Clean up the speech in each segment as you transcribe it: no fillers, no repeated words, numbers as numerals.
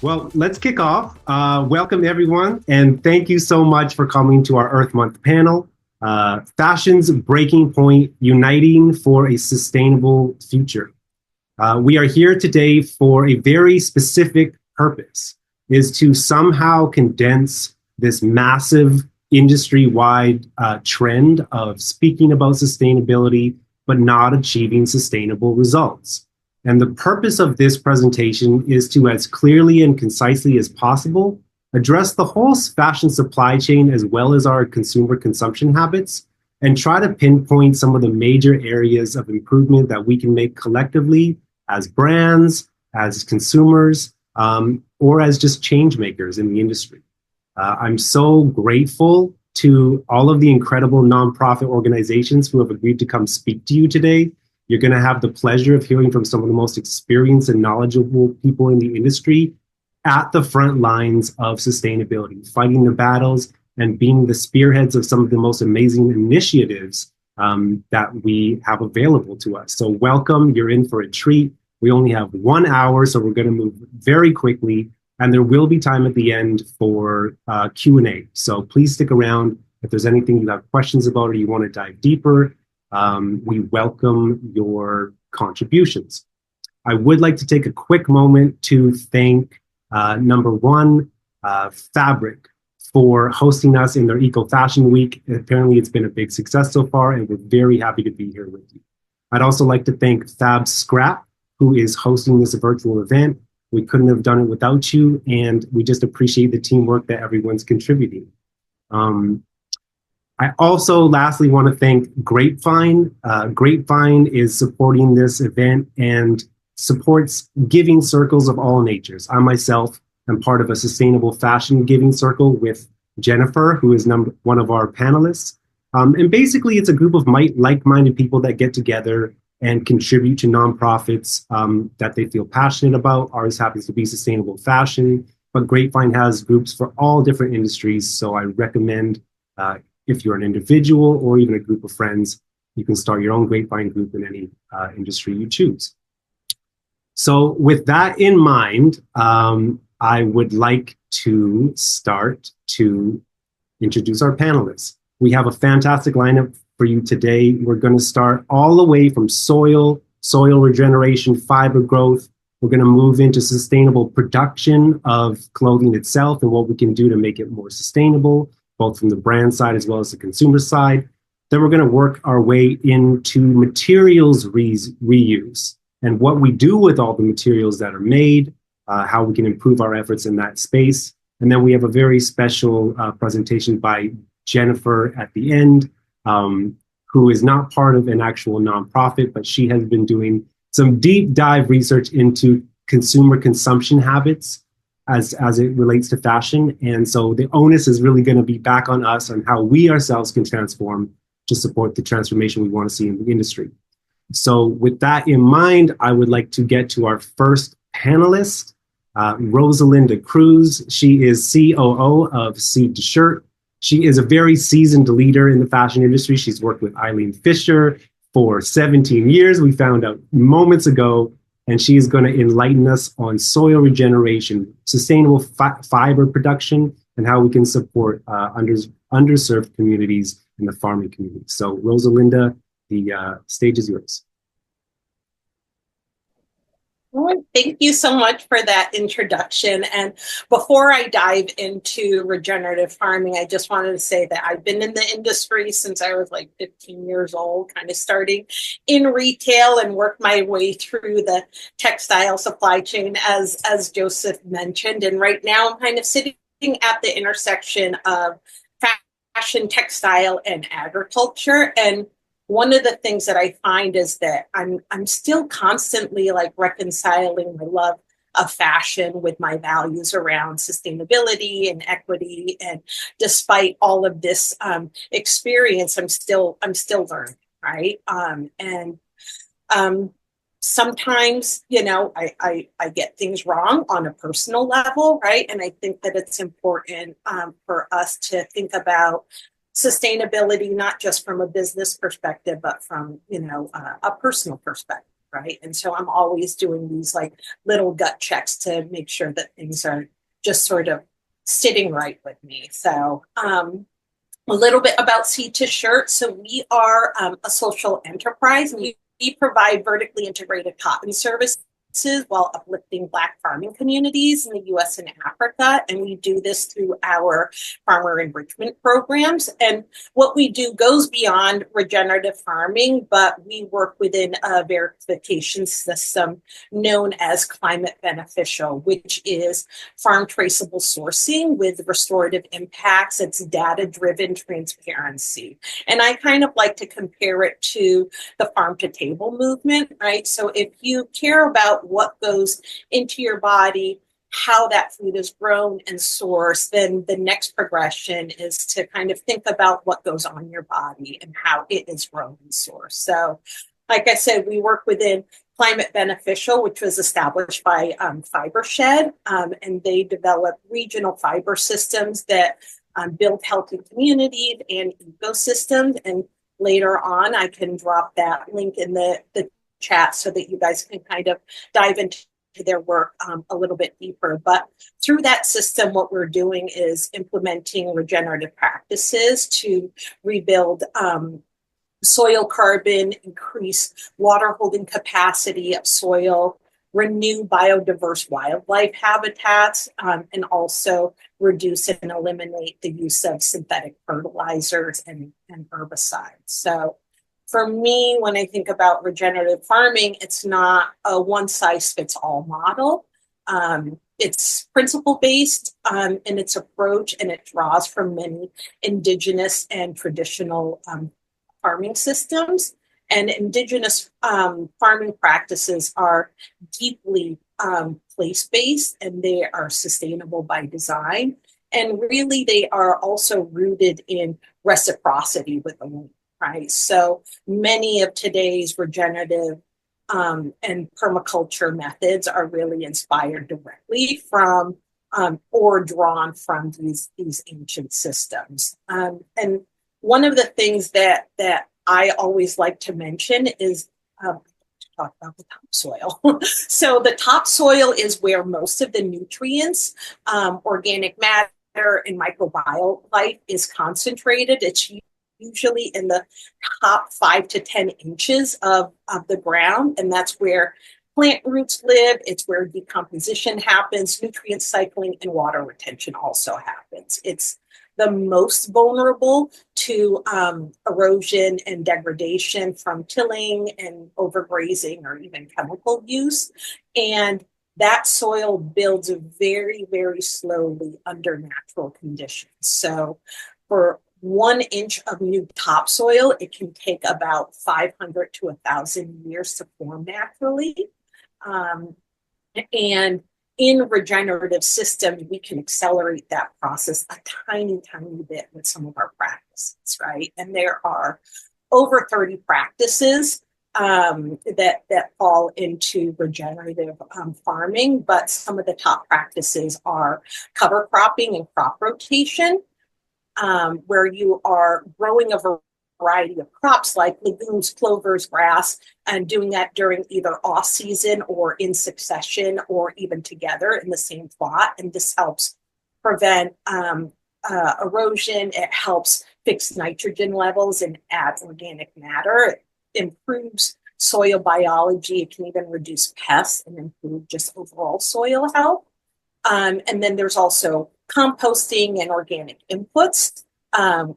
Well, let's kick off. Welcome, everyone, and thank you so much for coming to our Earth Month panel, Fashion's Breaking Point, Uniting for a Sustainable Future. We are here today for a very specific purpose, is to somehow condense this massive industry-wide trend of speaking about sustainability, but not achieving sustainable results. And the purpose of this presentation is to, as clearly and concisely as possible, address the whole fashion supply chain as well as our consumer consumption habits, and try to pinpoint some of the major areas of improvement that we can make collectively as brands, as consumers, or as just change makers in the industry. I'm so grateful to all of the incredible nonprofit organizations who have agreed to come speak to you today. You're going to have the pleasure of hearing from some of the most experienced and knowledgeable people in the industry at the front lines of sustainability, fighting the battles and being the spearheads of some of the most amazing initiatives that we have available to us. So welcome, you're in for a treat. We only have 1 hour, so we're going to move very quickly, and there will be time at the end for Q&A. So please stick around. If there's anything you have questions about or you want to dive deeper, we welcome your contributions. I would like to take a quick moment to thank, number one, Fabric for hosting us in their Eco Fashion Week. Apparently it's been a big success so far, and we're very happy to be here with you. I'd also like to thank Fab Scrap, who is hosting this virtual event. We couldn't have done it without you, and we just appreciate the teamwork that everyone's contributing. I also lastly want to thank Grapevine. Grapevine is supporting this event and supports giving circles of all natures. I myself am part of a sustainable fashion giving circle with Jennifer, who is one of our panelists. And basically it's a group of like-minded people that get together and contribute to nonprofits that they feel passionate about. Ours happens to be sustainable fashion, but Grapevine has groups for all different industries. So I recommend if you're an individual or even a group of friends, you can start your own Grapevine group in any industry you choose. So with that in mind, I would like to start to introduce our panelists. We have a fantastic lineup for you today. We're going to start all the way from soil regeneration, fiber growth. We're going to move into sustainable production of clothing itself and what we can do to make it more sustainable, both from the brand side as well as the consumer side. Then we're going to work our way into materials reuse and what we do with all the materials that are made, how we can improve our efforts in that space. And then we have a very special presentation by Jennifer at the end, who is not part of an actual nonprofit, but she has been doing some deep dive research into consumer consumption habits as it relates to fashion. And so the onus is really going to be back on us on how we ourselves can transform to support the transformation we want to see in the industry. So with that in mind, I would like to get to our first panelist, Rosalinda Cruz. She is COO of Seed to Shirt. She is a very seasoned leader in the fashion industry. She's worked with Eileen Fisher for 17 years. We found out moments ago, and she is going to enlighten us on soil regeneration, sustainable fiber production, and how we can support underserved communities in the farming community. So Rosalinda, the stage is yours. Well, thank you so much for that introduction. And before I dive into regenerative farming, I just wanted to say that I've been in the industry since I was like 15 years old, kind of starting in retail and worked my way through the textile supply chain, as Joseph mentioned. And right now I'm kind of sitting at the intersection of fashion, textile, and agriculture. And one of the things that I find is that I'm still constantly like reconciling my love of fashion with my values around sustainability and equity. And despite all of this experience, I'm still learning, right? Sometimes, you know, I get things wrong on a personal level, right? And I think that it's important for us to think about sustainability, not just from a business perspective, but from, you know, a personal perspective, right? And so I'm always doing these like little gut checks to make sure that things are just sort of sitting right with me. So a little bit about Seed to Shirt. So we are a social enterprise. We provide vertically integrated cotton services while uplifting Black farming communities in the US and Africa. And we do this through our farmer enrichment programs. And what we do goes beyond regenerative farming, but we work within a verification system known as climate beneficial, which is farm traceable sourcing with restorative impacts. It's data driven transparency. And I kind of like to compare it to the farm to table movement, right? So if you care about what goes into your body, how that food is grown and sourced, then the next progression is to kind of think about what goes on your body and how it is grown and sourced. So, like I said, we work within Climate Beneficial, which was established by Fibershed, and they develop regional fiber systems that build healthy communities and ecosystems. And later on, I can drop that link in the chat so that you guys can kind of dive into their work a little bit deeper. But through that system, what we're doing is implementing regenerative practices to rebuild soil carbon, increase water holding capacity of soil, renew biodiverse wildlife habitats, and also reduce and eliminate the use of synthetic fertilizers and herbicides. So for me, when I think about regenerative farming, it's not a one size fits all model. It's principle based in its approach, and it draws from many indigenous and traditional farming systems. And indigenous farming practices are deeply place-based, and they are sustainable by design. And really, they are also rooted in reciprocity with the land, right? So many of today's regenerative and permaculture methods are really inspired directly from or drawn from these ancient systems. And one of the things that I always like to mention is talk about the topsoil. So the topsoil is where most of the nutrients, organic matter, and microbial life is concentrated. It's usually in the top 5 to 10 inches of the ground, and that's where plant roots live. It's where decomposition happens, nutrient cycling, and water retention also happens. It's the most vulnerable to erosion and degradation from tilling and overgrazing or even chemical use. And that soil builds very, very slowly under natural conditions. So for 1 inch of new topsoil, it can take about 500 to 1,000 years to form naturally. And in regenerative systems, we can accelerate that process a tiny, tiny bit with some of our practices, right? And there are over 30 practices that fall into regenerative farming, but some of the top practices are cover cropping and crop rotation, where you are growing a variety of crops like legumes, clovers, grass, and doing that during either off season or in succession or even together in the same plot. And this helps prevent erosion. It helps fix nitrogen levels and add organic matter. It improves soil biology. It can even reduce pests and improve just overall soil health. And then there's also composting and organic inputs,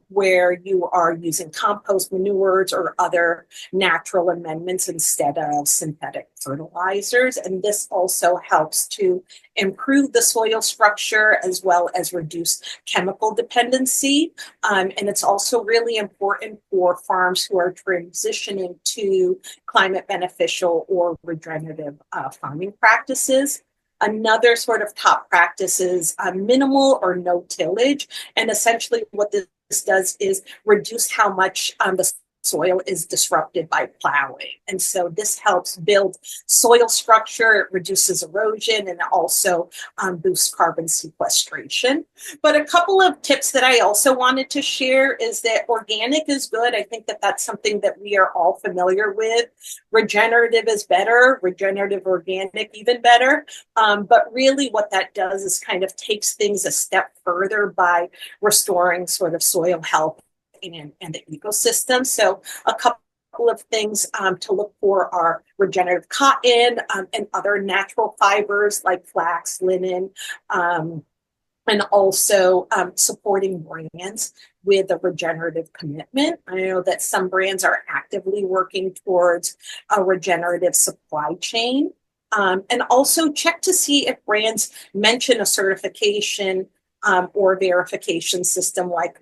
where you are using compost manures or other natural amendments instead of synthetic fertilizers. And this also helps to improve the soil structure as well as reduce chemical dependency. And it's also really important for farms who are transitioning to climate beneficial or regenerative farming practices. Another sort of top practice is minimal or no tillage. And essentially what this does is reduce how much the soil is disrupted by plowing. And so this helps build soil structure, it reduces erosion, and it also boosts carbon sequestration. But a couple of tips that I also wanted to share is that organic is good. I think that that's something that we are all familiar with. Regenerative is better, regenerative organic even better. But really what that does is kind of takes things a step further by restoring sort of soil health and the ecosystem. So a couple of things to look for are regenerative cotton and other natural fibers like flax, linen, and also supporting brands with a regenerative commitment. I know that some brands are actively working towards a regenerative supply chain. And also check to see if brands mention a certification or verification system like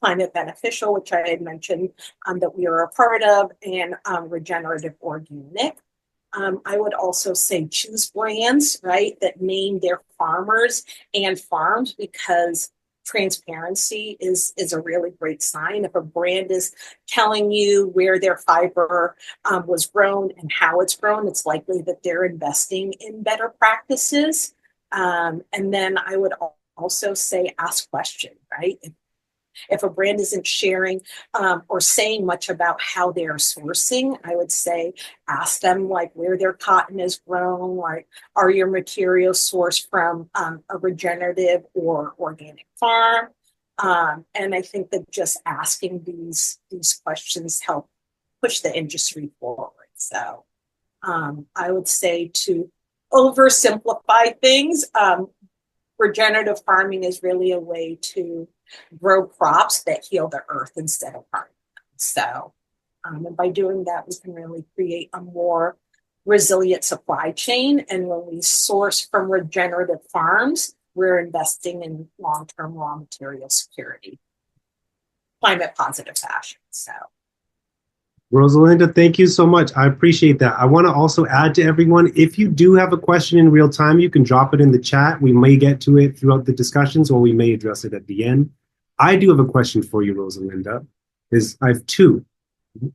Climate Beneficial, which I had mentioned that we are a part of, and regenerative organic. I would also say choose brands, right, that name their farmers and farms, because transparency is a really great sign. If a brand is telling you where their fiber was grown and how it's grown, it's likely that they're investing in better practices. And then I would also say ask questions, right? If a brand isn't sharing or saying much about how they're sourcing, I would say ask them like where their cotton is grown, like are your materials sourced from a regenerative or organic farm? And I think that just asking these questions help push the industry forward. So I would say to oversimplify things, regenerative farming is really a way to grow crops that heal the earth instead of harm them. So, and by doing that, we can really create a more resilient supply chain. And when we source from regenerative farms, we're investing in long-term raw material security, climate positive fashion. So. Rosalinda, thank you so much. I appreciate that. I want to also add to everyone, if you do have a question in real time, you can drop it in the chat. We may get to it throughout the discussions, or we may address it at the end. I do have a question for you, Rosalinda. I have two.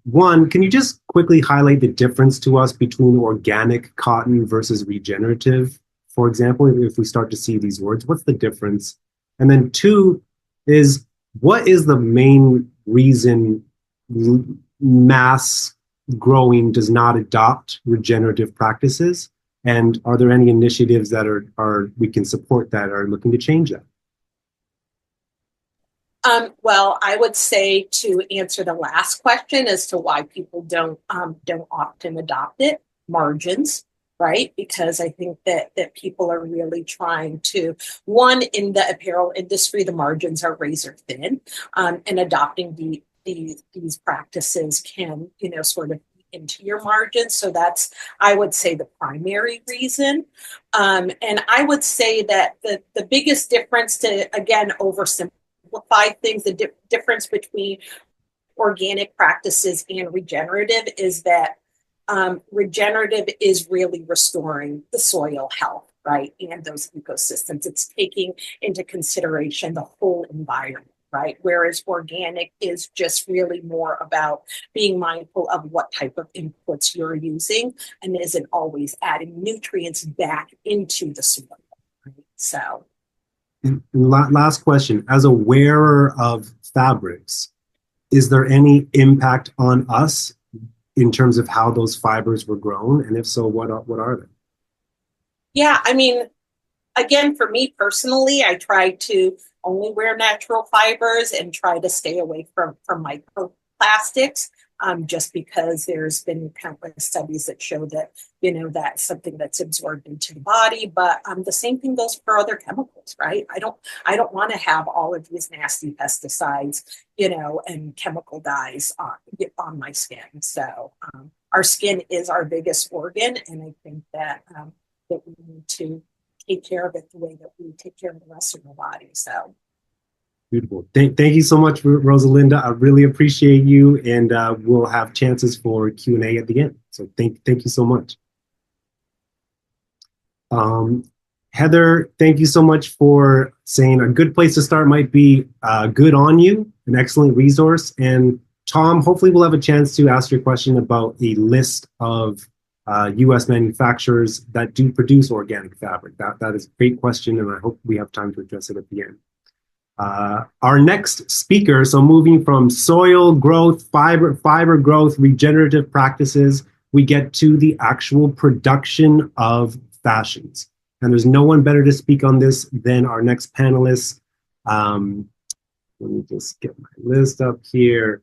One, can you just quickly highlight the difference to us between organic cotton versus regenerative? For example, if we start to see these words, what's the difference? And then two is, what is the main reason mass growing does not adopt regenerative practices? And are there any initiatives that are we can support that are looking to change that? Well, I would say to answer the last question as to why people don't often adopt it, margins, right? Because I think that people are really trying to, one, in the apparel industry, the margins are razor thin, and adopting these practices can, sort of into your margins. So that's, I would say, the primary reason. And I would say that the biggest difference, to, again, oversimplify things, the difference between organic practices and regenerative is that regenerative is really restoring the soil health, right, and those ecosystems. It's taking into consideration the whole environment, right? Whereas organic is just really more about being mindful of what type of inputs you're using and isn't always adding nutrients back into the soil, right? So. And last question, as a wearer of fabrics, is there any impact on us in terms of how those fibers were grown? And if so, what are they? Yeah, I mean, again, for me personally, I try to only wear natural fibers and try to stay away from microplastics, just because there's been countless studies that show that, that's something that's absorbed into the body. But the same thing goes for other chemicals, right? I don't want to have all of these nasty pesticides, and chemical dyes on my skin. So our skin is our biggest organ, and I think that that we need to take care of it the way that we take care of the rest of the body. So. Beautiful. Thank you so much, Rosalinda. I really appreciate you, and we'll have chances for Q&A at the end. So thank you so much. Heather, thank you so much for saying a good place to start might be Good On You, an excellent resource. And Tom, hopefully we'll have a chance to ask your question about a list of U.S. manufacturers that do produce organic fabric. That is a great question, and I hope we have time to address it at the end. Our next speaker, so moving from soil growth, fiber growth, regenerative practices, we get to the actual production of fashions. And there's no one better to speak on this than our next panelist. Let me just get my list up here.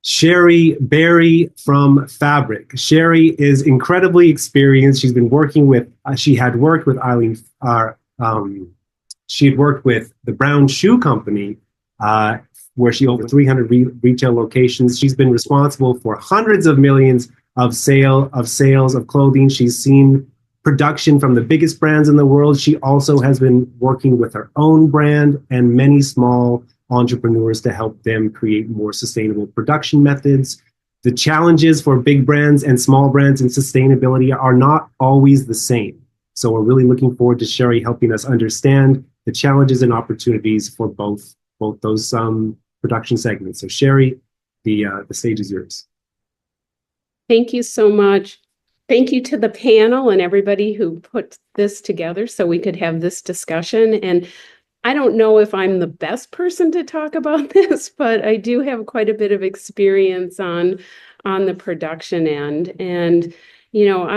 Sherry Berry from Fabric. Sherry is incredibly experienced. She's been working with, she had worked with Eileen, she had worked with the Brown Shoe Company, where she over 300 retail locations. She's been responsible for hundreds of millions of sales of clothing. She's seen production from the biggest brands in the world. She also has been working with her own brand and many small entrepreneurs to help them create more sustainable production methods. The challenges for big brands and small brands in sustainability are not always the same. So we're really looking forward to Sherry helping us understand the challenges and opportunities for both those production segments. So Sherry, the stage is yours. Thank you so much. Thank you to the panel and everybody who put this together so we could have this discussion. And I don't know if I'm the best person to talk about this, but I do have quite a bit of experience on the production end. And, you know,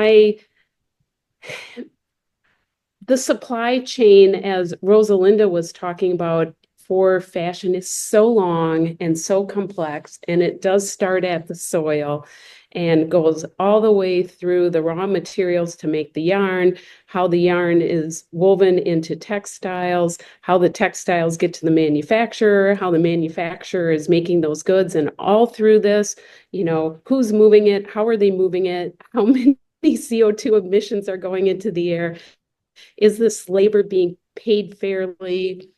the supply chain, as Rosalinda was talking about, for fashion is so long and so complex, and it does start at the soil and goes all the way through the raw materials to make the yarn, how the yarn is woven into textiles, how the textiles get to the manufacturer, how the manufacturer is making those goods, and all through this, you know, who's moving it, how are they moving it, how many CO2 emissions are going into the air, is this labor being paid fairly?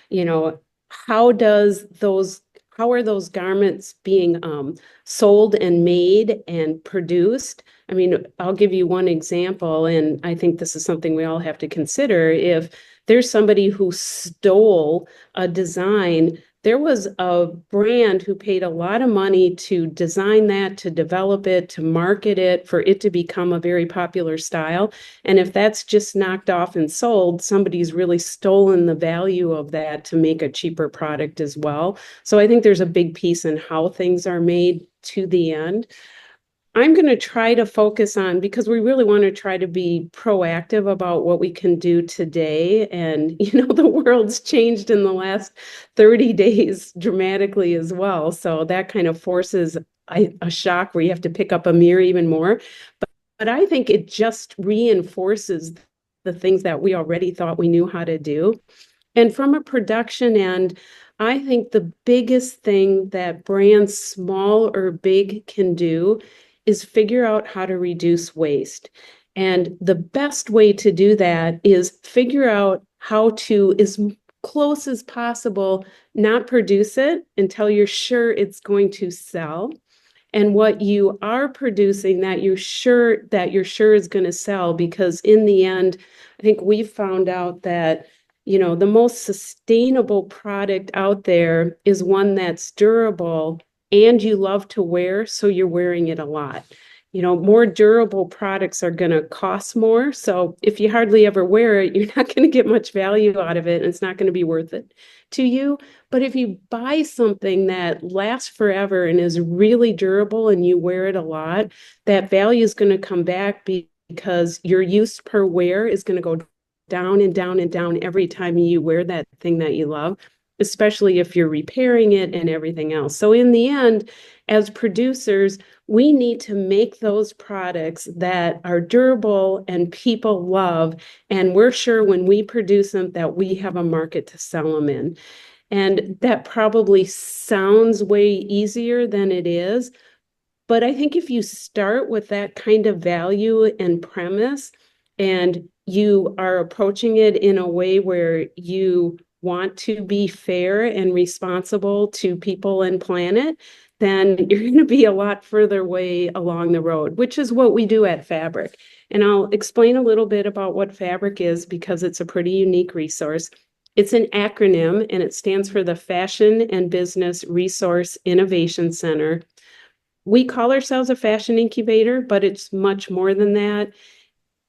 You know, how are those garments being sold and made and produced? I mean, I'll give you one example, and I think this is something we all have to consider. If there's somebody who stole a design, there was a brand who paid a lot of money to design that, to develop it, to market it, for it to become a very popular style. And if that's just knocked off and sold, somebody's really stolen the value of that to make a cheaper product as well. So I think there's a big piece in how things are made to the end. I'm going to try to focus on, because we really want to try to be proactive about what we can do today. And, you know, the world's changed in the last 30 days dramatically as well. So that kind of forces a shock where you have to pick up a mirror even more. But I think it just reinforces the things that we already thought we knew how to do. And from a production end, I think the biggest thing that brands, small or big, can do is figure out how to reduce waste. And the best way to do that is figure out how to, as close as possible, not produce it until you're sure it's going to sell. And what you are producing that you're sure is going to sell, because in the end, I think we've found out that, you know, the most sustainable product out there is one that's durable and you love to wear, so you're wearing it a lot. You know, more durable products are going to cost more. So if you hardly ever wear it, you're not going to get much value out of it, and it's not going to be worth it to you. But if you buy something that lasts forever and is really durable and you wear it a lot, that value is going to come back, because your use per wear is going to go down and down and down every time you wear that thing that you love, especially if you're repairing it and everything else. So in the end, as producers, we need to make those products that are durable and people love, and we're sure when we produce them that we have a market to sell them in. And that probably sounds way easier than it is, but I think if you start with that kind of value and premise, and you are approaching it in a way where you want to be fair and responsible to people and planet, then you're going to be a lot further way along the road, which is what we do at Fabric. And I'll explain a little bit about what Fabric is, because it's a pretty unique resource. It's an acronym, and it stands for the Fashion and Business Resource Innovation Center. We call ourselves a fashion incubator, but it's much more than that.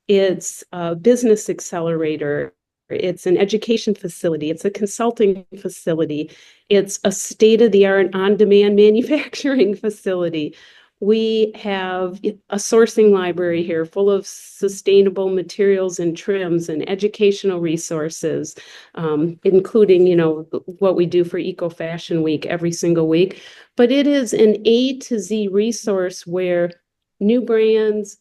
It's a business accelerator. It's an education facility. It's a consulting facility. It's a state-of-the-art on-demand manufacturing facility. We have a sourcing library here full of sustainable materials and trims and educational resources, including, what we do for Eco Fashion Week every single week. But it is an A to Z resource where new brands,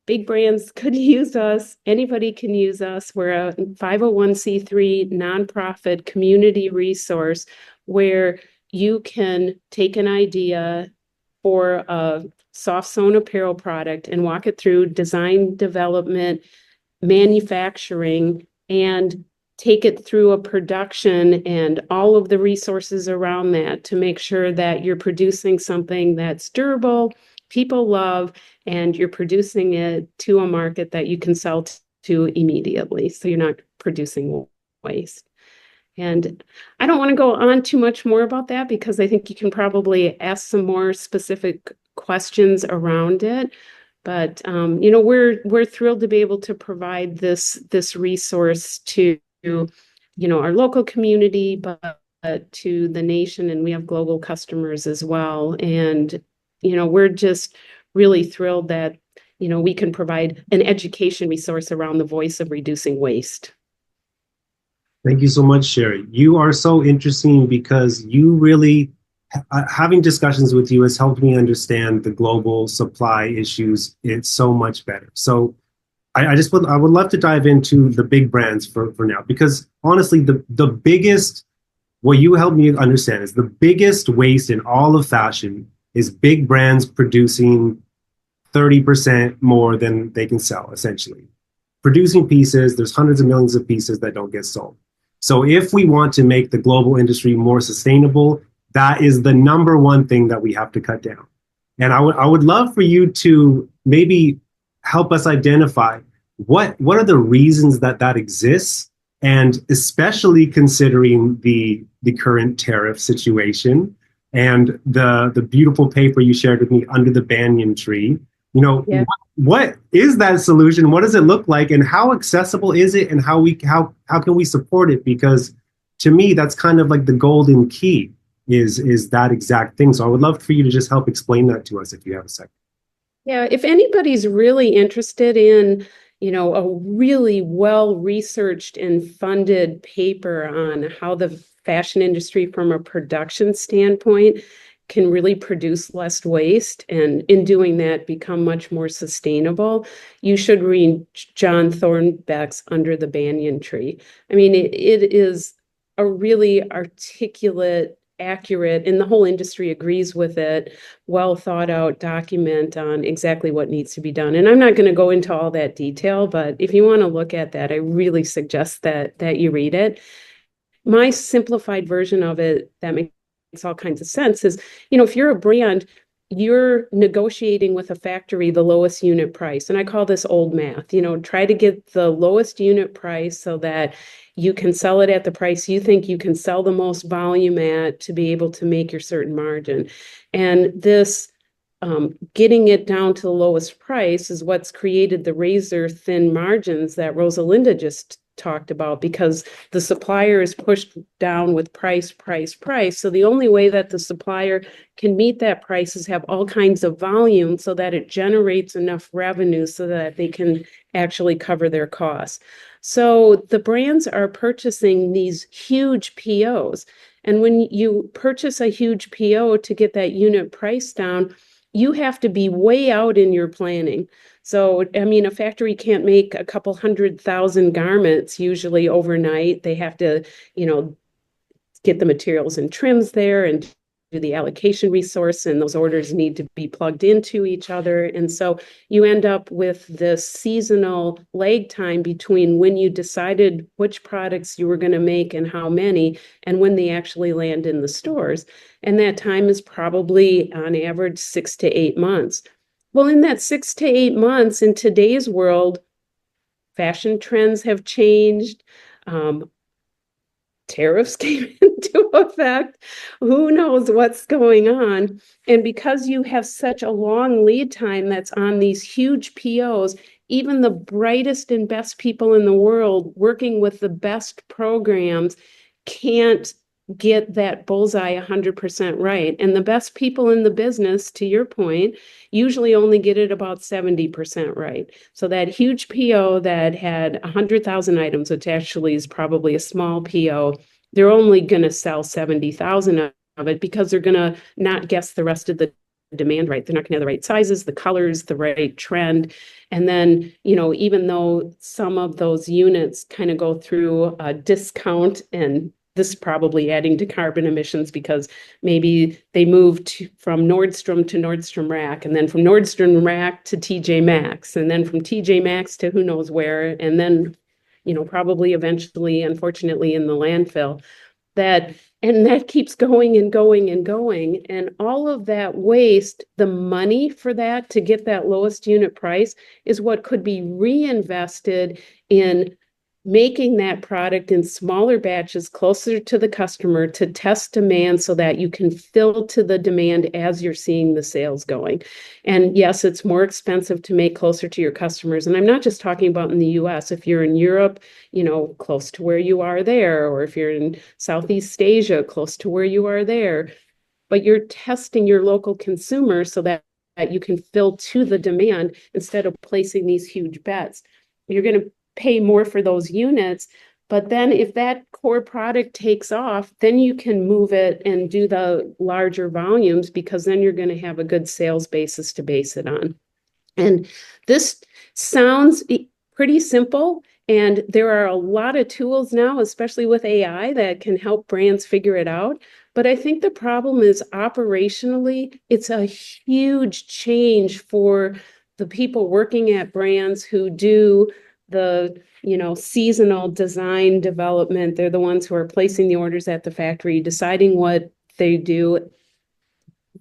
big brands could use us. Anybody can use us. We're a 501c3 nonprofit community resource where you can take an idea for a soft sewn apparel product and walk it through design, development, manufacturing, and take it through a production and all of the resources around that to make sure that you're producing something that's durable, people love, and you're producing it to a market that you can sell to immediately. So you're not producing waste. And I don't want to go on too much more about that because I think you can probably ask some more specific questions around it. But we're thrilled to be able to provide this resource to our local community, but to the nation, and we have global customers as well. And we're just really thrilled that we can provide an education resource around the voice of reducing waste. Thank you so much, Sherry. You are so interesting because you really, having discussions with you has helped me understand the global supply issues. It's so much better. So I would love to dive into the big brands for now, because honestly, the biggest, what you helped me understand is the biggest waste in all of fashion is big brands producing 30% more than they can sell, essentially. Producing pieces, there's hundreds of millions of pieces that don't get sold. So if we want to make the global industry more sustainable, that is the number one thing that we have to cut down. And I would love for you to maybe help us identify what are the reasons that exists, and especially considering the current tariff situation and the beautiful paper you shared with me, Under the Banyan Tree. Yeah. What is that solution? What does it look like, and how accessible is it, and how can we support it? Because to me, that's kind of like the golden key is that exact thing. So I would love for you to just help explain that to us if you have a second. Yeah, if anybody's really interested in, a really well-researched and funded paper on how the fashion industry from a production standpoint can really produce less waste, and in doing that become much more sustainable, you should read John Thornbeck's Under the Banyan Tree. I mean, it is a really articulate, accurate, and the whole industry agrees with it, well thought out document on exactly what needs to be done. And I'm not going to go into all that detail, but if you want to look at that, I really suggest that you read it. My simplified version of it that makes all kinds of sense is, if you're a brand, you're negotiating with a factory the lowest unit price. And I call this old math. Try to get the lowest unit price so that you can sell it at the price you think you can sell the most volume at to be able to make your certain margin. And this getting it down to the lowest price is what's created the razor thin margins that Rosalinda just talked about, because the supplier is pushed down with price. So the only way that the supplier can meet that price is have all kinds of volume so that it generates enough revenue so that they can actually cover their costs. So the brands are purchasing these huge POs. And when you purchase a huge PO to get that unit price down, you have to be way out in your planning. So, I mean, a factory can't make a couple 100,000 garments usually overnight. They have to, get the materials and trims there and do the allocation resource, and those orders need to be plugged into each other. And so you end up with this seasonal lag time between when you decided which products you were going to make and how many, and when they actually land in the stores. And that time is probably on average 6 to 8 months. Well, in that 6 to 8 months in today's world, fashion trends have changed. tariffs came into effect. Who knows what's going on? And because you have such a long lead time that's on these huge POs, even the brightest and best people in the world working with the best programs can't get that bullseye 100% right. And the best people in the business, to your point, usually only get it about 70% right. So that huge PO that had 100,000 items, which actually is probably a small PO, they're only going to sell 70,000 of it because they're going to not guess the rest of the demand right. They're not going to have the right sizes, the colors, the right trend. And then, even though some of those units kind of go through a discount, and this probably adding to carbon emissions because maybe they moved from Nordstrom to Nordstrom Rack, and then from Nordstrom Rack to TJ Maxx, and then from TJ Maxx to who knows where, and then, probably eventually, unfortunately, in the landfill. That keeps going and going and going. And all of that waste, the money for that to get that lowest unit price is what could be reinvested in making that product in smaller batches closer to the customer to test demand so that you can fill to the demand as you're seeing the sales going. And yes, it's more expensive to make closer to your customers. And I'm not just talking about in the US. If you're in Europe, close to where you are there, or if you're in Southeast Asia, close to where you are there, but you're testing your local consumer so that you can fill to the demand instead of placing these huge bets. You're going to pay more for those units, but then if that core product takes off, then you can move it and do the larger volumes because then you're going to have a good sales basis to base it on. And this sounds pretty simple, and there are a lot of tools now, especially with AI, that can help brands figure it out. But I think the problem is operationally, it's a huge change for the people working at brands who do the seasonal design development. They're the ones who are placing the orders at the factory, deciding what they do.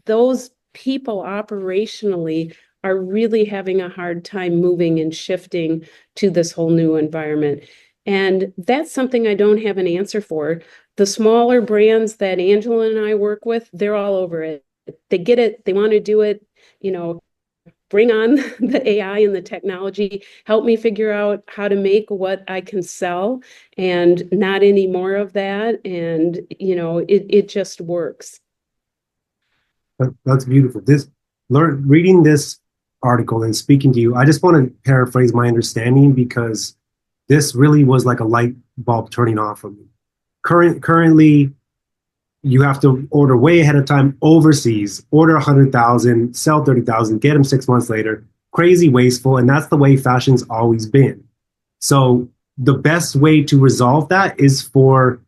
Those people operationally are really having a hard time moving and shifting to this whole new environment. And that's something I don't have an answer for. The smaller brands that Angela and I work with, they're all over it. They get it. They want to do it, bring on the AI and the technology, help me figure out how to make what I can sell and not any more of that. And, it just works. That's beautiful. Reading this article and speaking to you, I just want to paraphrase my understanding because this really was like a light bulb turning off for me. Currently, you have to order way ahead of time overseas, order 100,000, sell 30,000, get them 6 months later. Crazy wasteful. And that's the way fashion's always been. So the best way to resolve that is for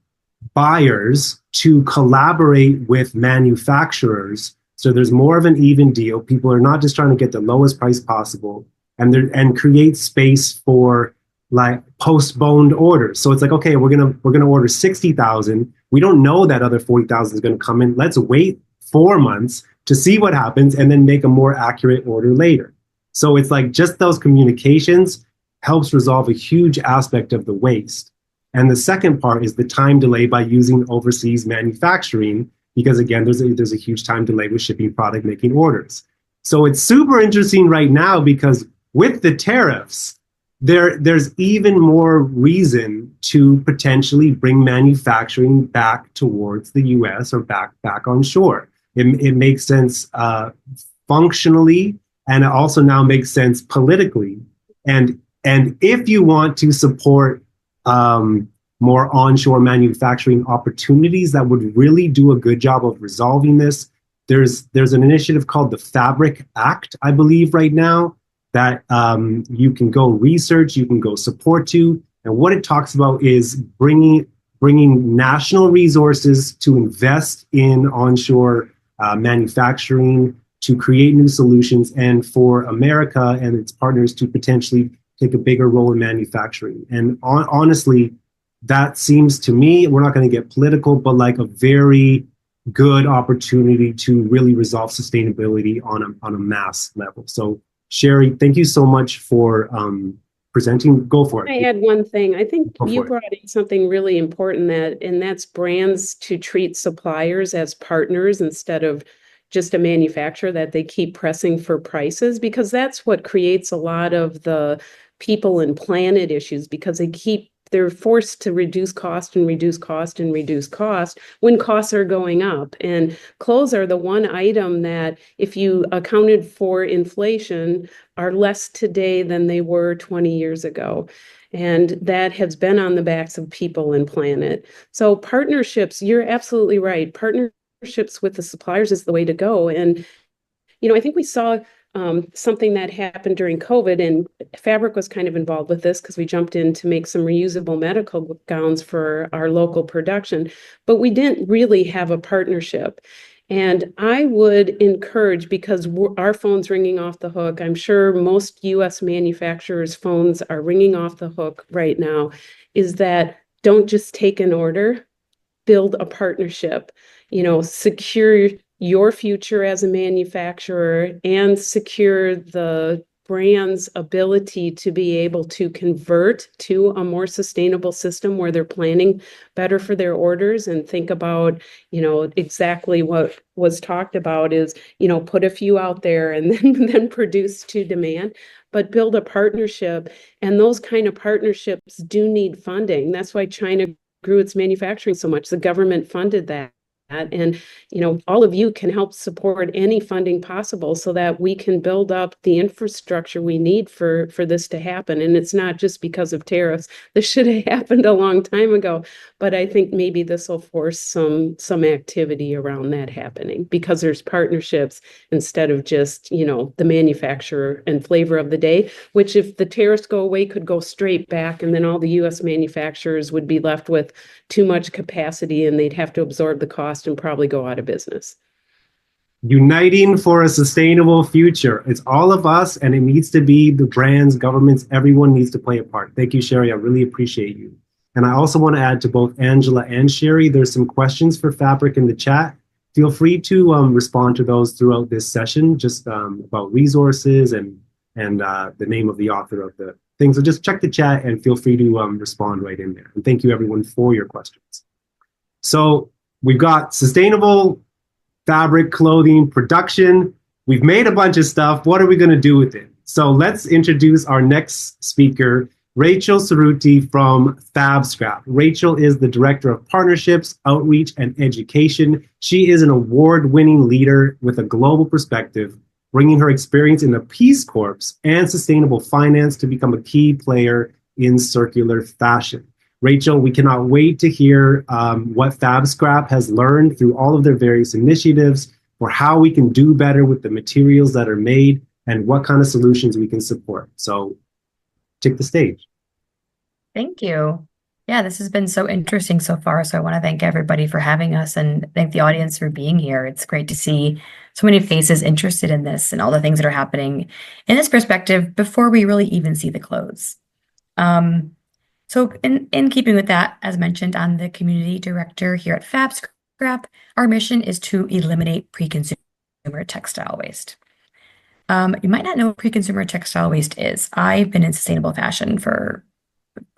buyers to collaborate with manufacturers. So there's more of an even deal. People are not just trying to get the lowest price possible and create space for like postponed orders. So it's like, okay, we're gonna order 60,000. We don't know that other 40,000 is going to come in. Let's wait 4 months to see what happens and then make a more accurate order later. So it's like just those communications helps resolve a huge aspect of the waste. And the second part is the time delay by using overseas manufacturing, because again, there's a huge time delay with shipping product, making orders. So it's super interesting right now because with the tariffs, there's even more reason to potentially bring manufacturing back towards the US or back on shore. It makes sense functionally, and it also now makes sense politically. And if you want to support more onshore manufacturing opportunities that would really do a good job of resolving this, there's an initiative called the Fabric Act, I believe, right now, that you can go research, you can go support to. And what it talks about is bringing national resources to invest in onshore manufacturing, to create new solutions, and for America and its partners to potentially take a bigger role in manufacturing. And honestly, that seems to me, we're not going to get political, but like a very good opportunity to really resolve sustainability on a mass level. So Sherry, thank you so much for presenting. Go for I it. add one thing. I think Go you for it. brought in something really important and that's brands to treat suppliers as partners instead of just a manufacturer that they keep pressing for prices, because that's what creates a lot of the people and planet issues, because they're forced to reduce cost and reduce cost and reduce cost when costs are going up. And clothes are the one item that, if you accounted for inflation, are less today than they were 20 years ago. And that has been on the backs of people and planet. So partnerships, you're absolutely right. Partnerships with the suppliers is the way to go. And, I think we saw something that happened during COVID, and Fabric was kind of involved with this because we jumped in to make some reusable medical gowns for our local production, but we didn't really have a partnership. And I would encourage, because our phone's ringing off the hook, I'm sure most US manufacturers' phones are ringing off the hook right now, is that don't just take an order, build a partnership, secure your future as a manufacturer and secure the brand's ability to be able to convert to a more sustainable system where they're planning better for their orders and think about, exactly what was talked about is, put a few out there and then produce to demand, but build a partnership. And those kind of partnerships do need funding. That's why China grew its manufacturing so much. The government funded that. And, all of you can help support any funding possible so that we can build up the infrastructure we need for this to happen. And it's not just because of tariffs. This should have happened a long time ago. But I think maybe this will force some activity around that happening, because there's partnerships instead of just, the manufacturer and flavor of the day, which, if the tariffs go away, could go straight back. And then all the US manufacturers would be left with too much capacity and they'd have to absorb the cost and probably go out of business. Uniting for a sustainable future. It's all of us, and it needs to be the brands, governments, everyone needs to play a part. Thank you, Sherry. I really appreciate you. And I also want to add to both Angela and Sherry, there's some questions for Fabric in the chat. Feel free to respond to those throughout this session, just about resources and the name of the author of the thing. So just check the chat and feel free to respond right in there. And thank you, everyone, for your questions. So we've got sustainable fabric, clothing, production. We've made a bunch of stuff. What are we going to do with it? So let's introduce our next speaker, Rachel Cerruti from FabScrap. Rachel is the Director of Partnerships, Outreach, and Education. She is an award-winning leader with a global perspective, bringing her experience in the Peace Corps and sustainable finance to become a key player in circular fashion. Rachel, we cannot wait to hear what FabScrap has learned through all of their various initiatives, or how we can do better with the materials that are made and what kind of solutions we can support. So take the stage. Thank you. Yeah, this has been so interesting so far. So I want to thank everybody for having us and thank the audience for being here. It's great to see so many faces interested in this and all the things that are happening in this perspective before we really even see the clothes. So in keeping with that, as mentioned, I'm the community director here at FabScrap. Our mission is to eliminate pre-consumer textile waste. You might not know what pre-consumer textile waste is. I've been in sustainable fashion for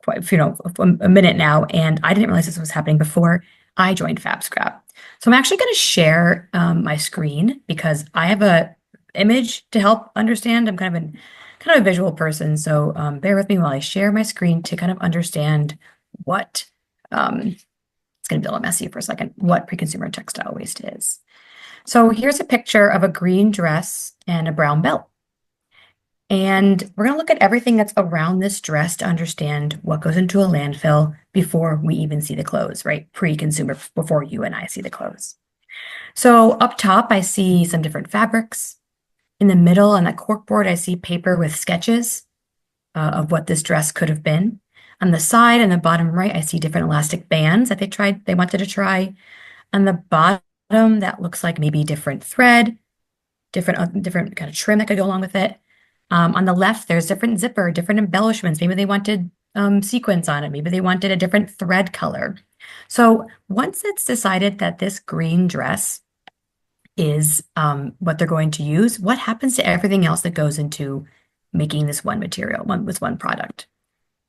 quite, a minute now, and I didn't realize this was happening before I joined FabScrap. So I'm actually going to share my screen because I have a image to help understand. I'm kind of a visual person, so bear with me while I share my screen to kind of understand what it's going to be a little messy for a second, what pre-consumer textile waste is. So here's a picture of a green dress and a brown belt. And we're going to look at everything that's around this dress to understand what goes into a landfill before we even see the clothes, right? Pre-consumer, before you and I see the clothes. So up top, I see some different fabrics. In the middle on that corkboard, I see paper with sketches of what this dress could have been. On the side and the bottom right, I see different elastic bands that they wanted to try. On the bottom, that looks like maybe different thread, different kind of trim that could go along with it. On the left, there's different zipper, different embellishments. Maybe they wanted sequins on it. Maybe they wanted a different thread color. So once it's decided that this green dress is what they're going to use, what happens to everything else that goes into making this one material, this one product.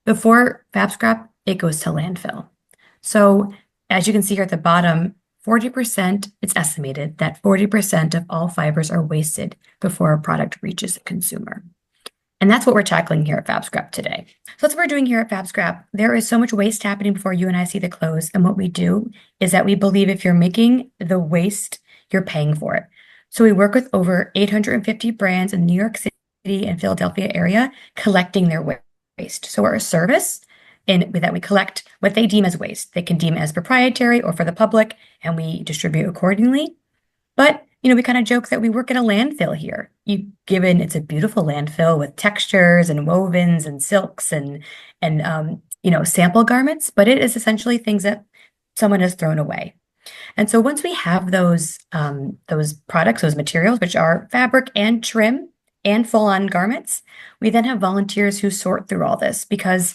Before fab scrap, it goes to landfill. So as you can see here at the bottom, 40%, it's estimated that 40% of all fibers are wasted before a product reaches a consumer. And that's what we're tackling here at Fab Scrap today. So that's what we're doing here at Fab Scrap. There is so much waste happening before you and I see the clothes. And what we do is that we believe if you're making the waste, you're paying for it. So we work with over 850 brands in New York City and Philadelphia area collecting their waste. So we're a service in that we collect what they deem as waste. They can deem as proprietary or for the public, and we distribute accordingly. But we kind of joke that we work in a landfill here. Given it's a beautiful landfill with textures and wovens and silks and sample garments, but it is essentially things that someone has thrown away. And so once we have those products, those materials, which are fabric and trim and full-on garments, we then have volunteers who sort through all this, because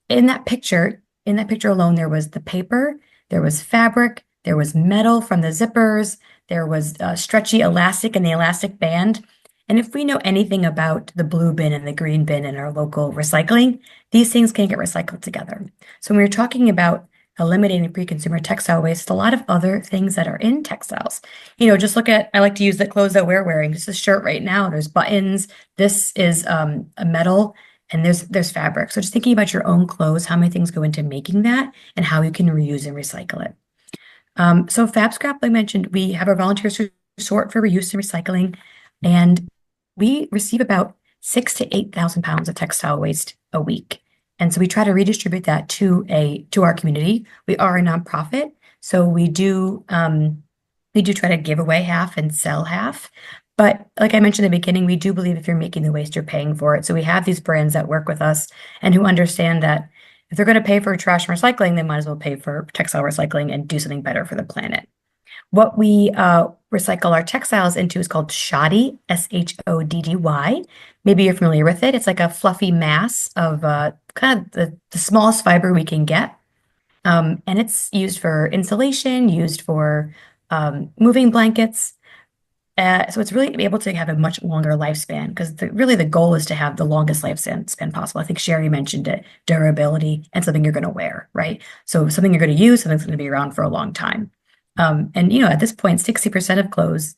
in that picture alone, there was the paper, there was fabric, there was metal from the zippers, there was stretchy elastic and the elastic band. And if we know anything about the blue bin and the green bin in our local recycling, these things can get recycled together. So when we're talking about eliminating pre-consumer textile waste, a lot of other things that are in textiles. Just look at, I like to use the clothes that we're wearing. This is a shirt right now. There's buttons. This is a metal, and there's fabric. So just thinking about your own clothes, how many things go into making that, and how you can reuse and recycle it. So Fab Scrap, like I mentioned, we have our volunteers who sort for reuse and recycling, and we receive about 6,000 to 8,000 pounds of textile waste a week. And so we try to redistribute that to our community. We are a nonprofit, so we do try to give away half and sell half. But like I mentioned in the beginning, we do believe if you're making the waste, you're paying for it. So we have these brands that work with us and who understand that if they're going to pay for trash and recycling, they might as well pay for textile recycling and do something better for the planet. What we recycle our textiles into is called shoddy, SHODDY. Maybe you're familiar with it. It's like a fluffy mass of kind of the smallest fiber we can get. And it's used for insulation, used for moving blankets. So it's really able to have a much longer lifespan, because really the goal is to have the longest lifespan possible. I think Sherry mentioned it, durability, and something you're going to wear, right? So something you're going to use, something's going to be around for a long time. And at this point, 60% of clothes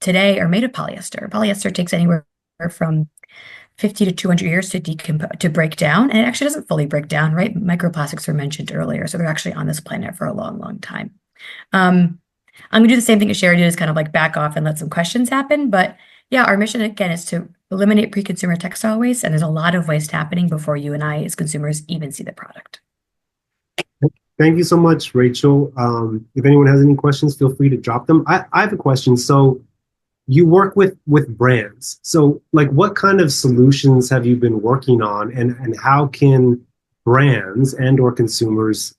today are made of polyester. Polyester takes anywhere from 50 to 200 years to break down, and it actually doesn't fully break down, right? Microplastics were mentioned earlier, so they're actually on this planet for a long, long time. I'm gonna do the same thing as Sherry did, is kind of like back off and let some questions happen. But yeah, our mission again is to eliminate pre-consumer textile waste, and there's a lot of waste happening before you and I as consumers even see the product. Thank you so much, Rachel. If anyone has any questions, feel free to drop them. I have a question. So you work with brands. So like, what kind of solutions have you been working on, and how can brands and or consumers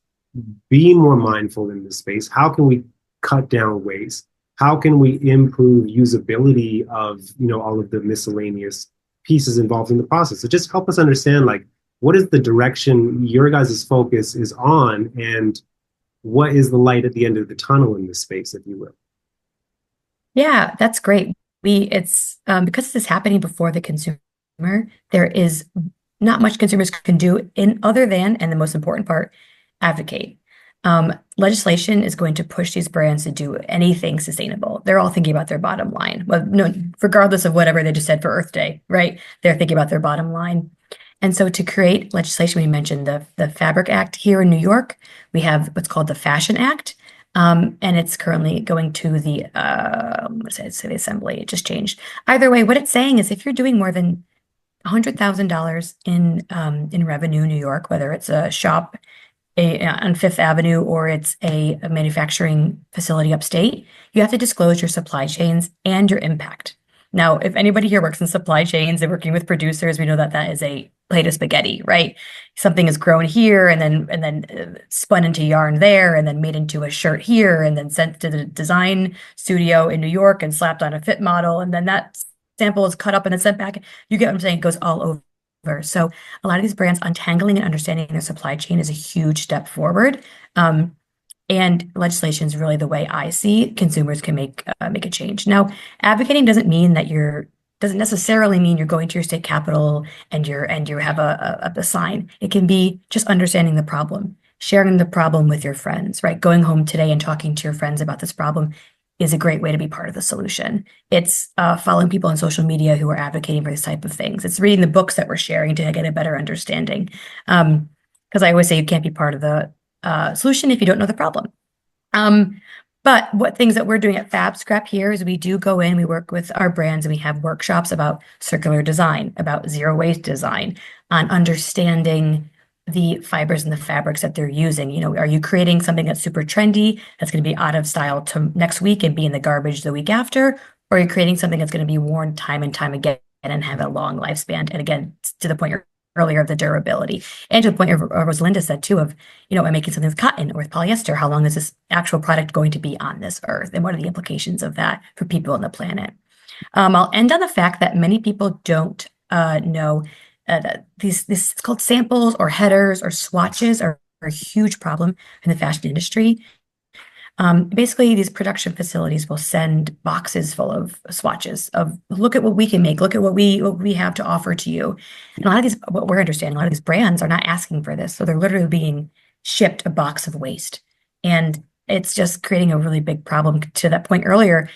be more mindful in this space? How can we cut down waste? How can we improve usability of all of the miscellaneous pieces involved in the process? So just help us understand, like, what is the direction your guys' focus is on, and what is the light at the end of the tunnel in this space, if you will? Yeah, that's great. It's because this is happening before the consumer, there is not much consumers can do other than, and the most important part, advocate. Legislation is going to push these brands to do anything sustainable. They're all thinking about their bottom line. Well, no, regardless of whatever they just said for Earth Day, right? They're thinking about their bottom line. And so to create legislation, we mentioned the Fabric Act here in New York. We have what's called the Fashion Act, and it's currently going to the the Assembly. It just changed. Either way, what it's saying is if you're doing more than $100,000 in revenue in New York, whether it's a shop on Fifth Avenue or it's a manufacturing facility upstate, you have to disclose your supply chains and your impact. Now, if anybody here works in supply chains and working with producers, we know that that is a plate of spaghetti, right? Something is grown here and then spun into yarn there and then made into a shirt here and then sent to the design studio in New York and slapped on a fit model. And then that sample is cut up and then sent back. You get what I'm saying? It goes all over. So a lot of these brands untangling and understanding their supply chain is a huge step forward. And legislation is really the way I see consumers can make a change. Now, advocating doesn't mean that you're doesn't necessarily mean you're going to your state capitol and you have a sign. It can be just understanding the problem, sharing the problem with your friends, right? Going home today and talking to your friends about this problem is a great way to be part of the solution. It's following people on social media who are advocating for this type of things. It's reading the books that we're sharing to get a better understanding. Because I always say you can't be part of the solution if you don't know the problem. But what things that we're doing at Fab Scrap here is we do go in, we work with our brands, and we have workshops about circular design, about zero waste design, on understanding the fibers and the fabrics that they're using. You know, are you creating something that's super trendy, that's going to be out of style to next week and be in the garbage the week after? Or are you creating something that's going to be worn time and time again and have a long lifespan? And again, to the point earlier of the durability, and to the point of Rosalinda said too, of, you know, I'm making something with cotton or with polyester. How long is this actual product going to be on this earth? And what are the implications of that for people on the planet? I'll end on the fact that many people don't know that these it's called samples or headers or swatches are a huge problem in the fashion industry. Basically, these production facilities will send boxes full of swatches of, look at what we can make, look at what we have to offer to you. And a lot of these, what we're understanding, a lot of these brands are not asking for this. So they're literally being shipped a box of waste. And it's just creating a really big problem. To that point earlier,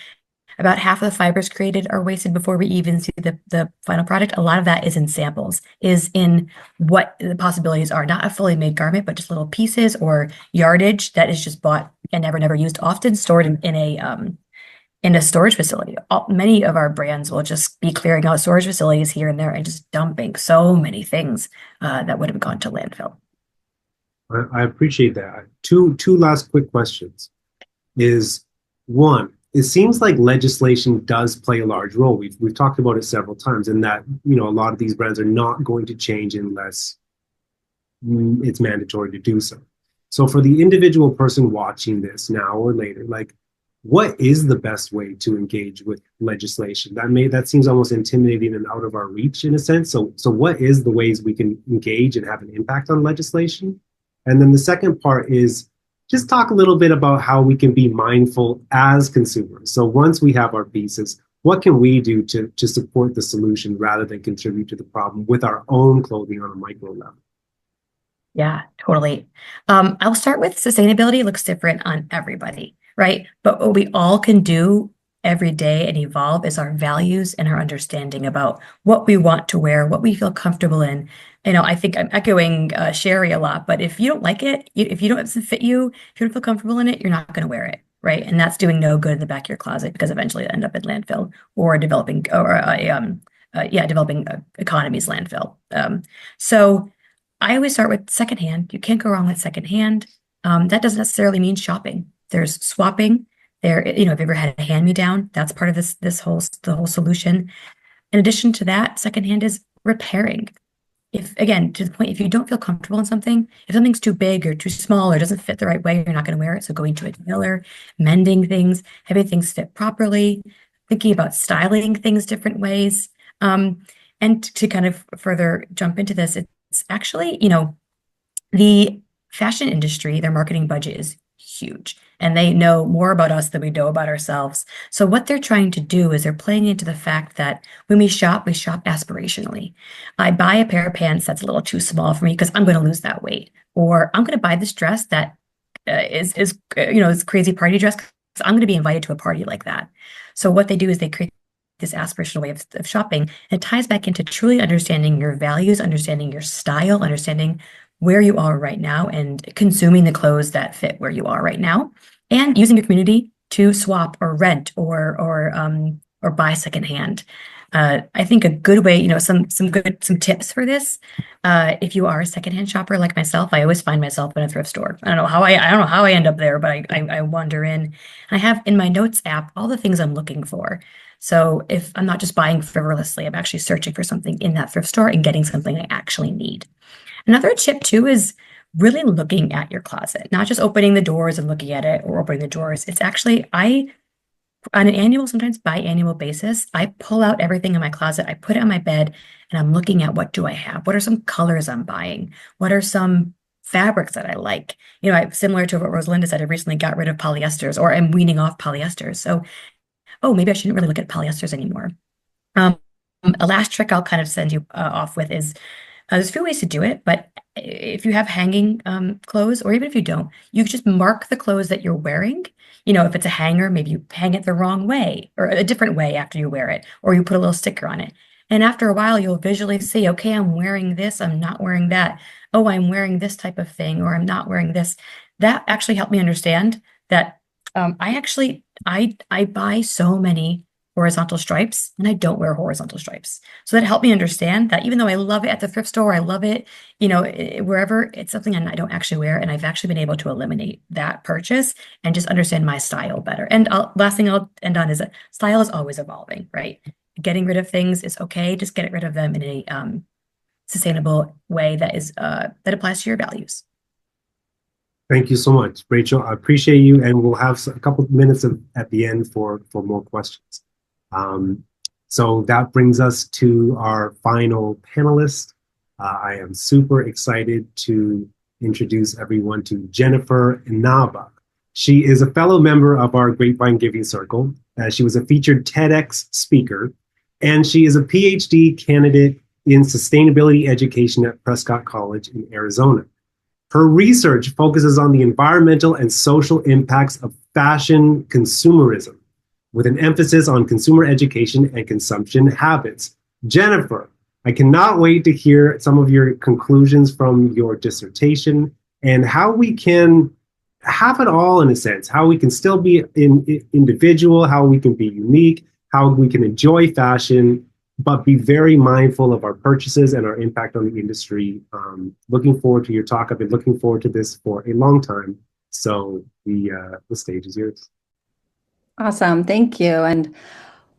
about half of the fibers created are wasted before we even see the final product. A lot of that is in samples, is in what the possibilities are, not a fully made garment, but just little pieces or yardage that is just bought and never used, often stored in a storage facility. Many of our brands will just be clearing out storage facilities here and there and just dumping so many things that would have gone to landfill. I appreciate that. Two last quick questions. Is one, it seems like legislation does play a large role. We've talked about it several times, and that, you know, a lot of these brands are not going to change unless it's mandatory to do so. So for the individual person watching this now or later, like, what is the best way to engage with legislation? That seems almost intimidating and out of our reach in a sense. So what is the ways we can engage and have an impact on legislation? And then the second part is just talk a little bit about how we can be mindful as consumers. So once we have our pieces, what can we do to support the solution rather than contribute to the problem with our own clothing on a micro level? Yeah, totally. I'll start with sustainability looks different on everybody, right? But what we all can do every day and evolve is our values and our understanding about what we want to wear, what we feel comfortable in. You know, I think I'm echoing Sherry a lot, but if you don't like it, if you don't, it doesn't fit you, if you don't feel comfortable in it, you're not going to wear it, right? And that's doing no good in the back of your closet, because eventually it'll end up in landfill or developing economy's landfill. So I always start with secondhand. You can't go wrong with secondhand. That doesn't necessarily mean shopping. There's swapping. There, you know, if you ever had a hand-me-down, that's part of the whole solution. In addition to that, secondhand is repairing. If, again, to the point, if you don't feel comfortable in something, if something's too big or too small or doesn't fit the right way, you're not going to wear it. So going to a tailor, mending things, having things fit properly, thinking about styling things different ways. And to kind of further jump into this, it's actually, you know, the fashion industry, their marketing budget is huge, and they know more about us than we know about ourselves. So what they're trying to do is they're playing into the fact that when we shop aspirationally. I buy a pair of pants that's a little too small for me because I'm going to lose that weight, or I'm going to buy this dress that is this crazy party dress because I'm going to be invited to a party like that. So what they do is they create this aspirational way of shopping. And it ties back into truly understanding your values, understanding your style, understanding where you are right now, and consuming the clothes that fit where you are right now, and using your community to swap or rent or buy secondhand. I think a good way, you know, some tips for this. If you are a secondhand shopper like myself, I always find myself in a thrift store. I don't know how I end up there, but I wander in. I have in my notes app all the things I'm looking for. So if I'm not just buying frivolously, I'm actually searching for something in that thrift store and getting something I actually need. Another tip too is really looking at your closet, not just opening the doors and looking at it or opening the drawers. It's actually, on an annual, sometimes biannual basis, I pull out everything in my closet, I put it on my bed, and I'm looking at what do I have? What are some colors I'm buying? What are some fabrics that I like? You know, similar to what Rosalinda said, I recently got rid of polyesters, or I'm weaning off polyesters. So, maybe I shouldn't really look at polyesters anymore. A last trick I'll kind of send you off with is there's a few ways to do it, but if you have hanging clothes, or even if you don't, you just mark the clothes that you're wearing. You know, if it's a hanger, maybe you hang it the wrong way or a different way after you wear it, or you put a little sticker on it. And after a while, you'll visually see, okay, I'm wearing this, I'm not wearing that. Oh, I'm wearing this type of thing, or I'm not wearing this. That actually helped me understand that I buy so many horizontal stripes and I don't wear horizontal stripes. So that helped me understand that even though I love it at the thrift store, I love it, you know, wherever, it's something I don't actually wear. And I've actually been able to eliminate that purchase and just understand my style better. And last thing I'll end on is that style is always evolving, right? Getting rid of things is okay. Just get rid of them in a sustainable way that is that applies to your values. Thank you so much, Rachel. I appreciate you, and we'll have a couple of minutes at the end for more questions. So that brings us to our final panelist. I am super excited to introduce everyone to Jennifer Inaba. She is a fellow member of our Grapevine Giving Circle. She was a featured TEDx speaker, and she is a PhD candidate in sustainability education at Prescott College in Arizona. Her research focuses on the environmental and social impacts of fashion consumerism, with an emphasis on consumer education and consumption habits. Jennifer, I cannot wait to hear some of your conclusions from your dissertation and how we can have it all, in a sense, how we can still be individual, how we can be unique, how we can enjoy fashion, but be very mindful of our purchases and our impact on the industry. Looking forward to your talk. I've been looking forward to this for a long time. So the stage is yours. Awesome. Thank you. And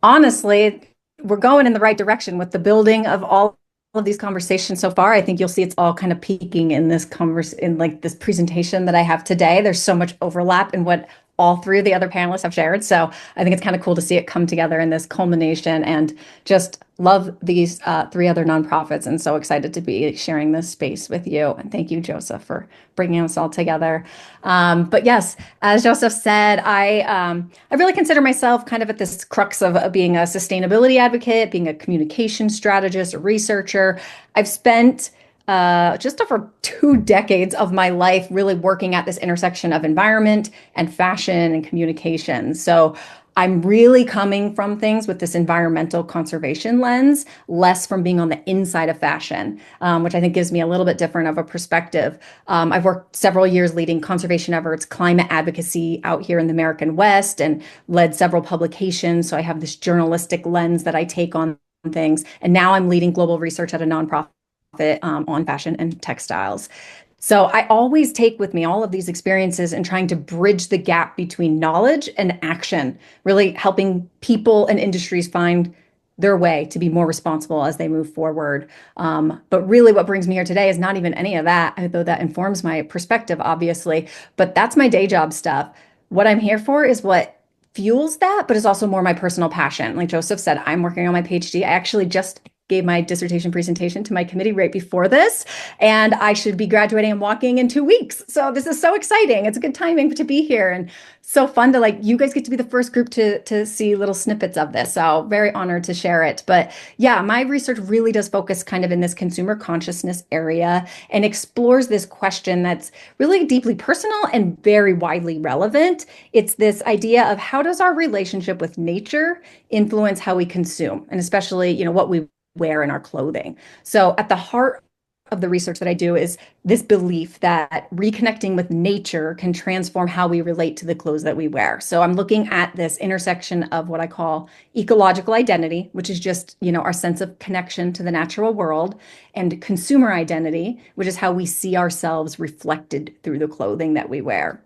honestly, we're going in the right direction with the building of all of these conversations so far. I think you'll see it's all kind of peaking in this this presentation that I have today. There's so much overlap in what all three of the other panelists have shared. So I think it's kind of cool to see it come together in this culmination, and just love these three other nonprofits, and so excited to be sharing this space with you. And thank you, Joseph, for bringing us all together. But yes, as Joseph said, I really consider myself kind of at this crux of being a sustainability advocate, being a communication strategist, a researcher. I've spent just over 2 decades of my life really working at this intersection of environment and fashion and communication. So I'm really coming from things with this environmental conservation lens, less from being on the inside of fashion, which I think gives me a little bit different of a perspective. I've worked several years leading conservation efforts, climate advocacy out here in the American West, and led several publications. So I have this journalistic lens that I take on things. And now I'm leading global research at a nonprofit on fashion and textiles. So I always take with me all of these experiences and trying to bridge the gap between knowledge and action, really helping people and industries find their way to be more responsible as they move forward. But really what brings me here today is not even any of that, though that informs my perspective, obviously, but that's my day job stuff. What I'm here for is what fuels that, but is also more my personal passion. Like Joseph said, I'm working on my PhD. I actually just gave my dissertation presentation to my committee right before this, and I should be graduating and walking in 2 weeks. So this is so exciting. It's a good timing to be here, and so fun to you guys get to be the first group to see little snippets of this. So very honored to share it. But yeah, my research really does focus kind of in this consumer consciousness area and explores this question that's really deeply personal and very widely relevant. It's this idea of how does our relationship with nature influence how we consume, and especially, what we wear in our clothing. So at the heart of the research that I do is this belief that reconnecting with nature can transform how we relate to the clothes that we wear. So I'm looking at this intersection of what I call ecological identity, which is just, our sense of connection to the natural world, and consumer identity, which is how we see ourselves reflected through the clothing that we wear.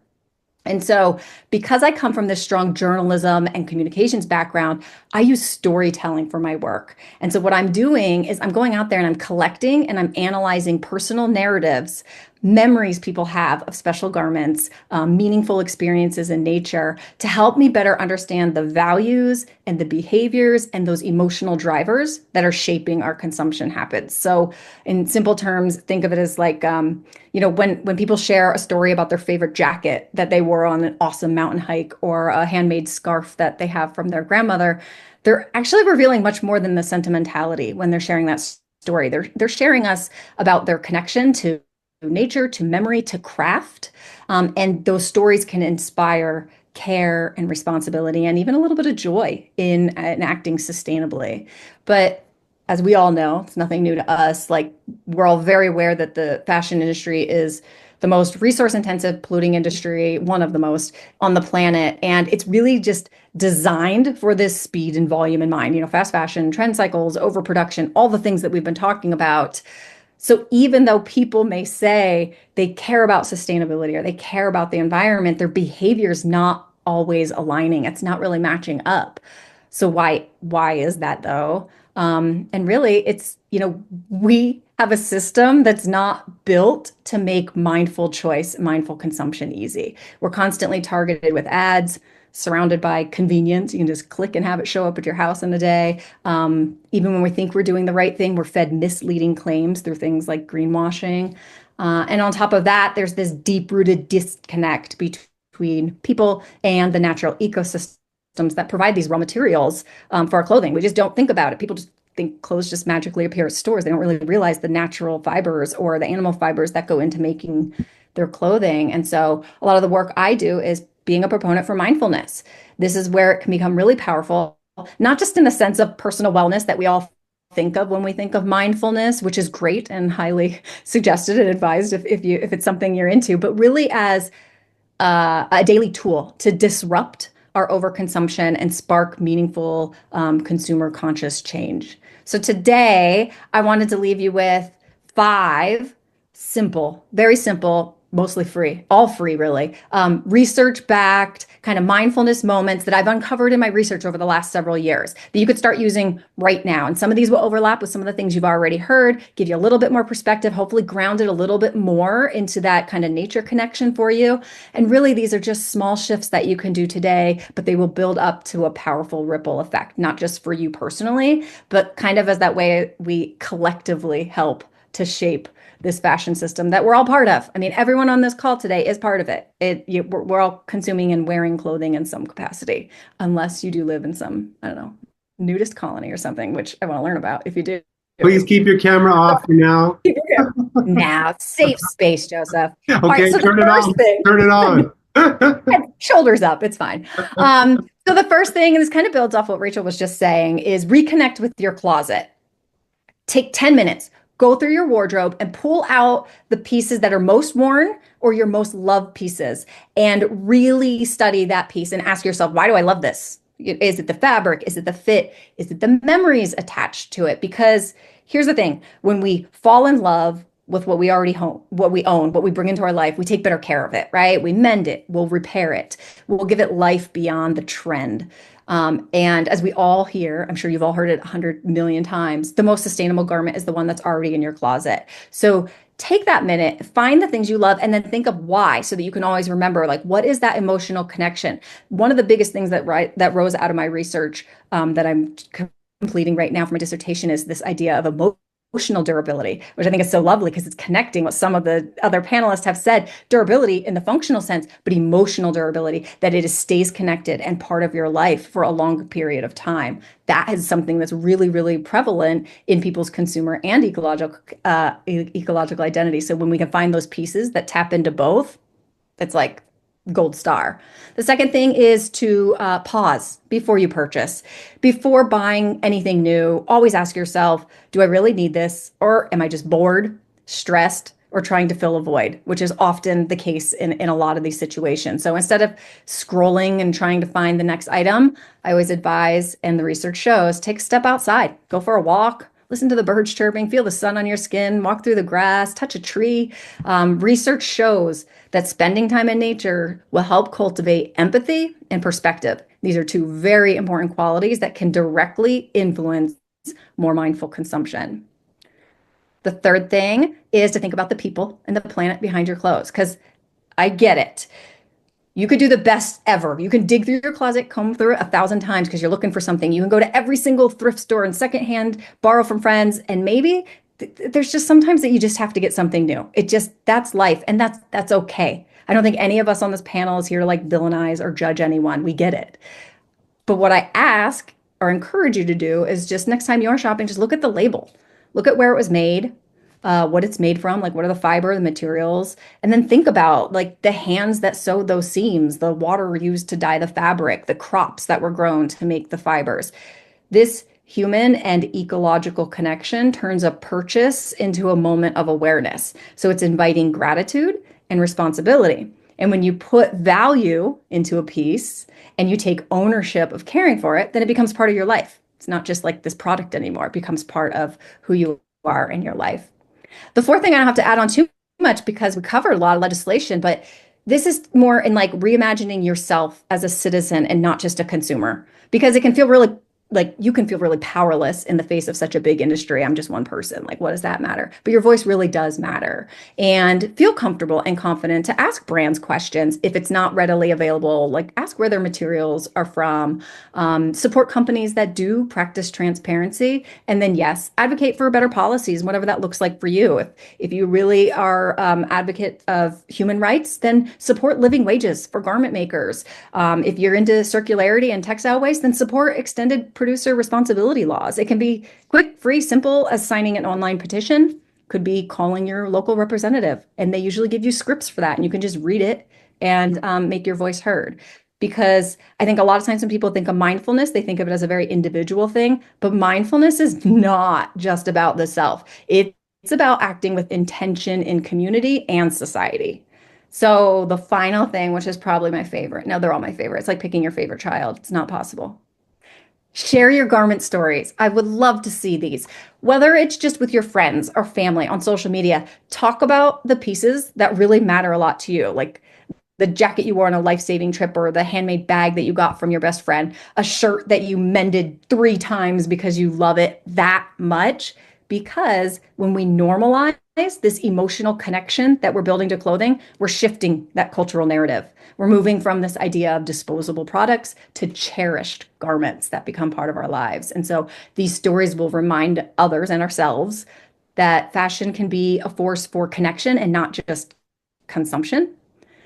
And so because I come from this strong journalism and communications background, I use storytelling for my work. And so what I'm doing is I'm going out there and I'm collecting and I'm analyzing personal narratives memories people have of special garments, meaningful experiences in nature, to help me better understand the values and the behaviors and those emotional drivers that are shaping our consumption habits. So in simple terms, think of it as like, when people share a story about their favorite jacket that they wore on an awesome mountain hike, or a handmade scarf that they have from their grandmother, they're actually revealing much more than the sentimentality when they're sharing that story. They're sharing us about their connection to nature, to memory, to craft. And those stories can inspire care and responsibility, and even a little bit of joy in acting sustainably. But as we all know, it's nothing new to us. Like, we're all very aware that the fashion industry is the most resource intensive, polluting industry, one of the most on the planet. And it's really just designed for this speed and volume in mind. Fast fashion, trend cycles, overproduction, all the things that we've been talking about. So even though people may say they care about sustainability or they care about the environment, their behavior is not always aligning. It's not really matching up. So why is that though? And really, it's, we have a system that's not built to make mindful choice, mindful consumption easy. We're constantly targeted with ads, surrounded by convenience. You can just click and have it show up at your house in a day. Even when we think we're doing the right thing, we're fed misleading claims through things like greenwashing. And on top of that, there's this deep-rooted disconnect between people and the natural ecosystems that provide these raw materials for our clothing. We just don't think about it. People just think clothes just magically appear at stores. They don't really realize the natural fibers or the animal fibers that go into making their clothing. And so a lot of the work I do is being a proponent for mindfulness. This is where it can become really powerful, not just in the sense of personal wellness that we all think of when we think of mindfulness, which is great and highly suggested and advised if it's something you're into, but really as a daily tool to disrupt our overconsumption and spark meaningful consumer conscious change. So today, I wanted to leave you with 5 simple, very simple, mostly free, all free really, research-backed kind of mindfulness moments that I've uncovered in my research over the last several years that you could start using right now. And some of these will overlap with some of the things you've already heard, give you a little bit more perspective, hopefully ground it a little bit more into that kind of nature connection for you. And really, these are just small shifts that you can do today, but they will build up to a powerful ripple effect, not just for you personally, but kind of as that way we collectively help to shape this fashion system that we're all part of. I mean, everyone on this call today is part of it. We're all consuming and wearing clothing in some capacity, unless you do live in some, I don't know, nudist colony or something, which I want to learn about if you do. Please keep your camera off for now. Now, safe space, Joseph. Okay, right, so turn it on. Turn it on. Shoulders up, it's fine. So the first thing, and this kind of builds off what Rachel was just saying, is reconnect with your closet. Take 10 minutes. Go through your wardrobe and pull out the pieces that are most worn or your most loved pieces, and really study that piece and ask yourself, why do I love this? Is it the fabric? Is it the fit? Is it the memories attached to it? Because here's the thing, when we fall in love with what we already own, what we bring into our life, we take better care of it, right? We mend it, we'll repair it, we'll give it life beyond the trend. And as we all hear, I'm sure you've all heard it 100 million times, the most sustainable garment is the one that's already in your closet. So take that minute, find the things you love, and then think of why, so that you can always remember, like, what is that emotional connection? One of the biggest things that rose out of my research that I'm completing right now for my dissertation is this idea of emotional durability, which I think is so lovely because it's connecting what some of the other panelists have said, durability in the functional sense, but emotional durability, that it stays connected and part of your life for a long period of time. That is something that's really, really prevalent in people's consumer and ecological identity. So when we can find those pieces that tap into both, it's like gold star. The second thing is to pause before you purchase. Before buying anything new, always ask yourself, do I really need this? Or am I just bored, stressed, or trying to fill a void, which is often the case in a lot of these situations. So instead of scrolling and trying to find the next item, I always advise, and the research shows, take a step outside, go for a walk, listen to the birds chirping, feel the sun on your skin, walk through the grass, touch a tree. Research shows that spending time in nature will help cultivate empathy and perspective. These are 2 very important qualities that can directly influence more mindful consumption. The third thing is to think about the people and the planet behind your clothes, because I get it. You could do the best ever. You can dig through your closet, comb through it 1,000 times because you're looking for something. You can go to every single thrift store and secondhand, borrow from friends, and maybe there's just sometimes that you just have to get something new. That's life, and that's okay. I don't think any of us on this panel is here to like villainize or judge anyone. We get it. But what I ask or encourage you to do is just next time you're shopping, just look at the label. Look at where it was made, what it's made from, like what are the fiber, the materials, and then think about like the hands that sewed those seams, the water used to dye the fabric, the crops that were grown to make the fibers. This human and ecological connection turns a purchase into a moment of awareness. So it's inviting gratitude and responsibility. And when you put value into a piece and you take ownership of caring for it, then it becomes part of your life. It's not just like this product anymore. It becomes part of who you are in your life. The fourth thing, I don't have to add on too much because we covered a lot of legislation, but this is more in like reimagining yourself as a citizen and not just a consumer, because it can feel really like you can feel really powerless in the face of such a big industry. I'm just one person. Like, what does that matter? But your voice really does matter. And feel comfortable and confident to ask brands questions if it's not readily available. Like, ask where their materials are from. Support companies that do practice transparency. And then, yes, advocate for better policies, whatever that looks like for you. If you really are advocate of human rights, then support living wages for garment makers. If you're into circularity and textile waste, then support extended producer responsibility laws. It can be quick, free, simple as signing an online petition. Could be calling your local representative, and they usually give you scripts for that, and you can just read it and make your voice heard. Because I think a lot of times when people think of mindfulness, they think of it as a very individual thing, but mindfulness is not just about the self. It's about acting with intention in community and society. So the final thing, which is probably my favorite, no, they're all my favorite. It's like picking your favorite child. It's not possible. Share your garment stories. I would love to see these. Whether it's just with your friends or family on social media, talk about the pieces that really matter a lot to you, like the jacket you wore on a life-saving trip, or the handmade bag that you got from your best friend, a shirt that you mended 3 times because you love it that much. Because when we normalize this emotional connection that we're building to clothing, we're shifting that cultural narrative. We're moving from this idea of disposable products to cherished garments that become part of our lives. And so these stories will remind others and ourselves that fashion can be a force for connection and not just consumption.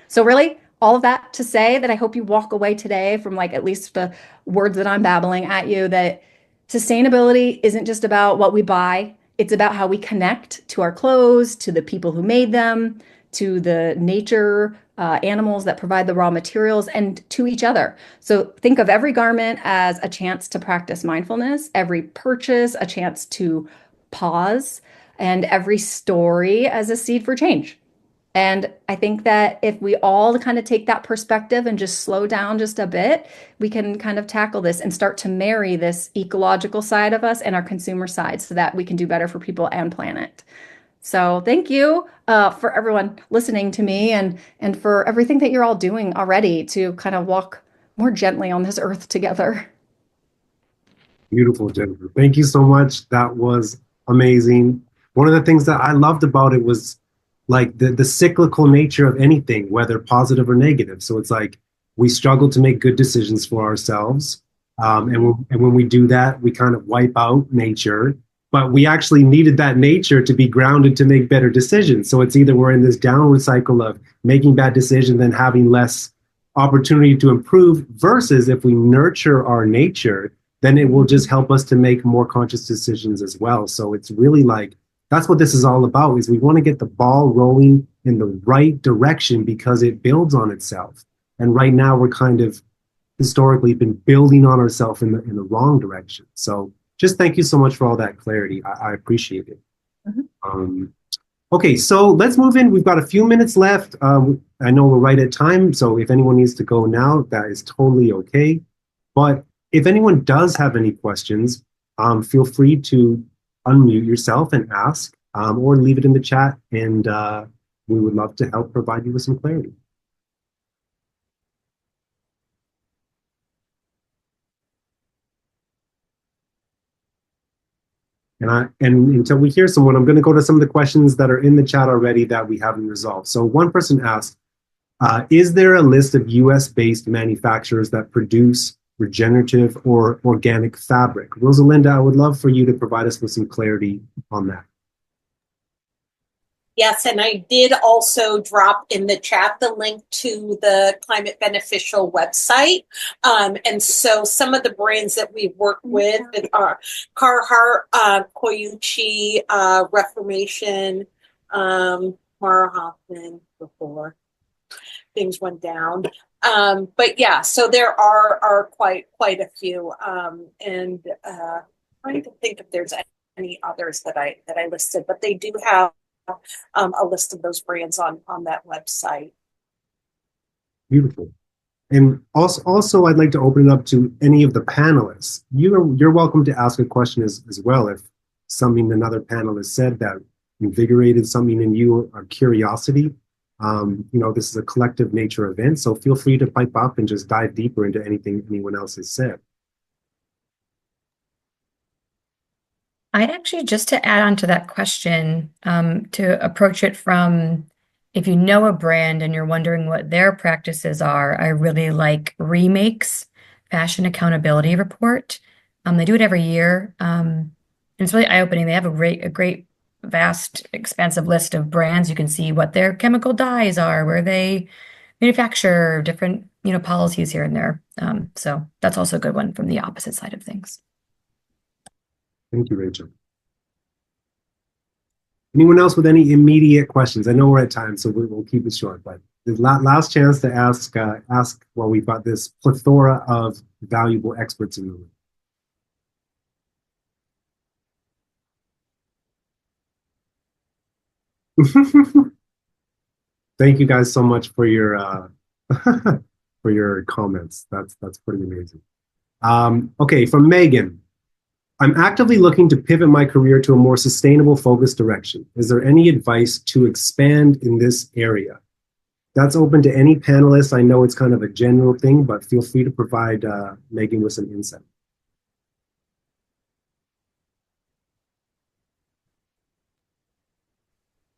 So really, all of that to say that I hope you walk away today from like at least the words that I'm babbling at you, that sustainability isn't just about what we buy. It's about how we connect to our clothes, to the people who made them, to the nature, animals that provide the raw materials, and to each other. So think of every garment as a chance to practice mindfulness, every purchase a chance to pause, and every story as a seed for change. And I think that if we all kind of take that perspective and just slow down just a bit, we can kind of tackle this and start to marry this ecological side of us and our consumer side so that we can do better for people and planet. So thank you for everyone listening to me and for everything that you're all doing already to kind of walk more gently on this earth together. Beautiful, Jennifer. Thank you so much. That was amazing. One of the things that I loved about it was like the cyclical nature of anything, whether positive or negative. So it's like we struggle to make good decisions for ourselves. And when we do that, we kind of wipe out nature. But we actually needed that nature to be grounded to make better decisions. So it's either we're in this downward cycle of making bad decisions, then having less opportunity to improve, versus if we nurture our nature, then it will just help us to make more conscious decisions as well. So it's really like, that's what this is all about, is we want to get the ball rolling in the right direction because it builds on itself. And right now we're kind of historically been building on ourselves in the wrong direction. So just thank you so much for all that clarity. I appreciate it. Mm-hmm. Okay, so let's move in. We've got a few minutes left. I know we're right at time, so if anyone needs to go now, that is totally okay. But if anyone does have any questions, feel free to unmute yourself and ask, or leave it in the chat, and we would love to help provide you with some clarity. And until we hear someone, I'm going to go to some of the questions that are in the chat already that we haven't resolved. So one person asked, is there a list of US-based manufacturers that produce regenerative or organic fabric? Rosalinda, I would love for you to provide us with some clarity on that. Yes, and I did also drop in the chat the link to the Climate Beneficial website. And so some of the brands that we've worked with are Carhartt, Koyuchi, Reformation, Mara Hoffman before things went down. But yeah, so there are quite a few. And trying to think if there's any others that I listed, but they do have a list of those brands on that website. Beautiful. And also, I'd like to open it up to any of the panelists. You're welcome to ask a question as well if something another panelist said that invigorated something in you or curiosity. This is a collective nature event, so feel free to pipe up and just dive deeper into anything anyone else has said. I'd actually, just to add on to that question, to approach it from, if you know a brand and you're wondering what their practices are, I really like Remake's Fashion Accountability Report. They do it every year. And it's really eye-opening. They have a great, vast, expansive list of brands. You can see what their chemical dyes are, where they manufacture, different, policies here and there. So that's also a good one from the opposite side of things. Thank you, Rachel. Anyone else with any immediate questions? I know we're at time, so we'll keep it short, but the last chance to ask while we've got this plethora of valuable experts in the room. Thank you guys so much for your for your comments. That's pretty amazing. Okay, from Megan. I'm actively looking to pivot my career to a more sustainable focused direction. Is there any advice to expand in this area? That's open to any panelist. I know it's kind of a general thing, but feel free to provide Megan with some insight.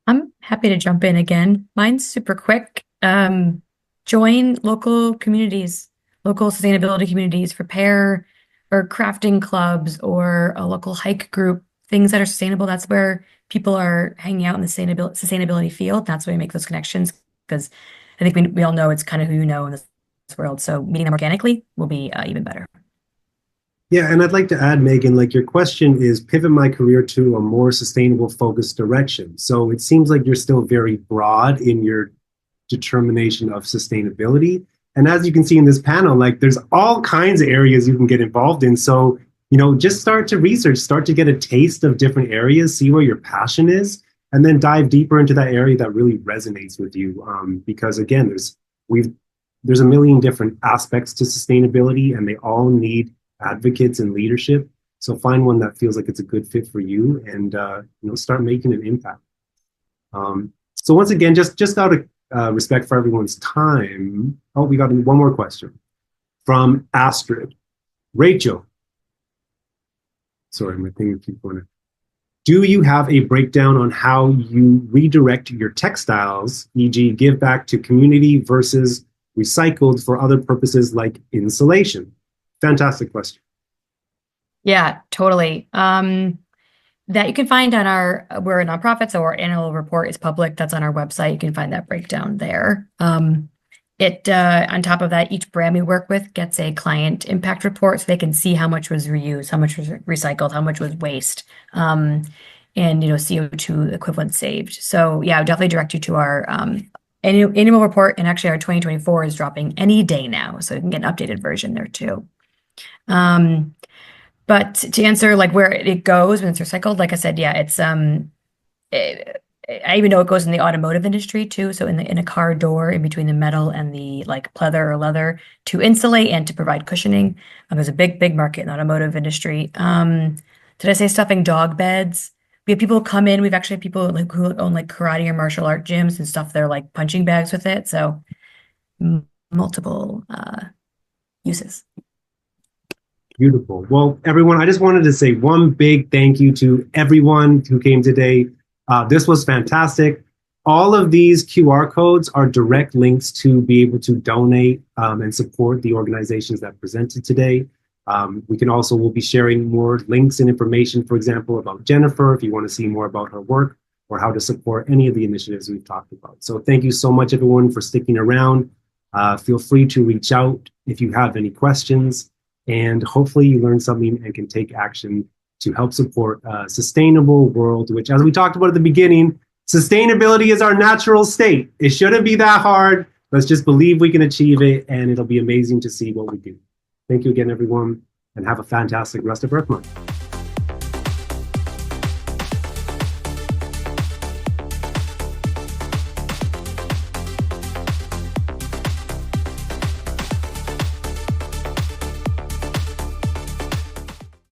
I'm happy to jump in again. Mine's super quick. Join local communities, local sustainability communities, prepare or crafting clubs or a local hike group, things that are sustainable. That's where people are hanging out in the sustainability field. That's where we make those connections, because I think we all know it's kind of who you know in this world. So meeting them organically will be even better. Yeah, and I'd like to add, Megan, like your question is pivot my career to a more sustainable focused direction. So it seems like you're still very broad in your determination of sustainability. And as you can see in this panel, like there's all kinds of areas you can get involved in. So, just start to research, start to get a taste of different areas, see where your passion is, and then dive deeper into that area that really resonates with you. Because again, there's a million different aspects to sustainability, and they all need advocates and leadership. So find one that feels like it's a good fit for you, and start making an impact. So once again, just out of respect for everyone's time. Oh, we got one more question from Astrid. Rachel. Sorry, my thing keeps going. Do you have a breakdown on how you redirect your textiles, e.g. give back to community versus recycled for other purposes like insulation? Fantastic question. Yeah, totally. That you can find on we're a nonprofit, so our annual report is public. That's on our website. You can find that breakdown there. On top of that, each brand we work with gets a client impact report, so they can see how much was reused, how much was recycled, how much was waste, and CO2 equivalent saved. So yeah, I would definitely direct you to our annual report, and actually our 2024 is dropping any day now, so you can get an updated version there too. But to answer like where it goes when it's recycled, like I said, yeah, it's I even know it goes in the automotive industry too. So in a car door, in between the metal and the like pleather or leather, to insulate and to provide cushioning. There's a big market in the automotive industry. Did I say stuffing dog beds? We have people come in. We've actually had people who own like karate or martial art gyms and stuff their like punching bags with it. So multiple uses. Beautiful. Well, everyone, I just wanted to say one big thank you to everyone who came today. This was fantastic. All of these QR codes are direct links to be able to donate and support the organizations that presented today. We'll be sharing more links and information, for example, about Jennifer, if you want to see more about her work or how to support any of the initiatives we've talked about. So thank you so much, everyone, for sticking around. Feel free to reach out if you have any questions, and hopefully you learn something and can take action to help support a sustainable world, which, as we talked about at the beginning, sustainability is our natural state. It shouldn't be that hard. Let's just believe we can achieve it, and it'll be amazing to see what we do. Thank you again, everyone, and have a fantastic rest of Earth Month.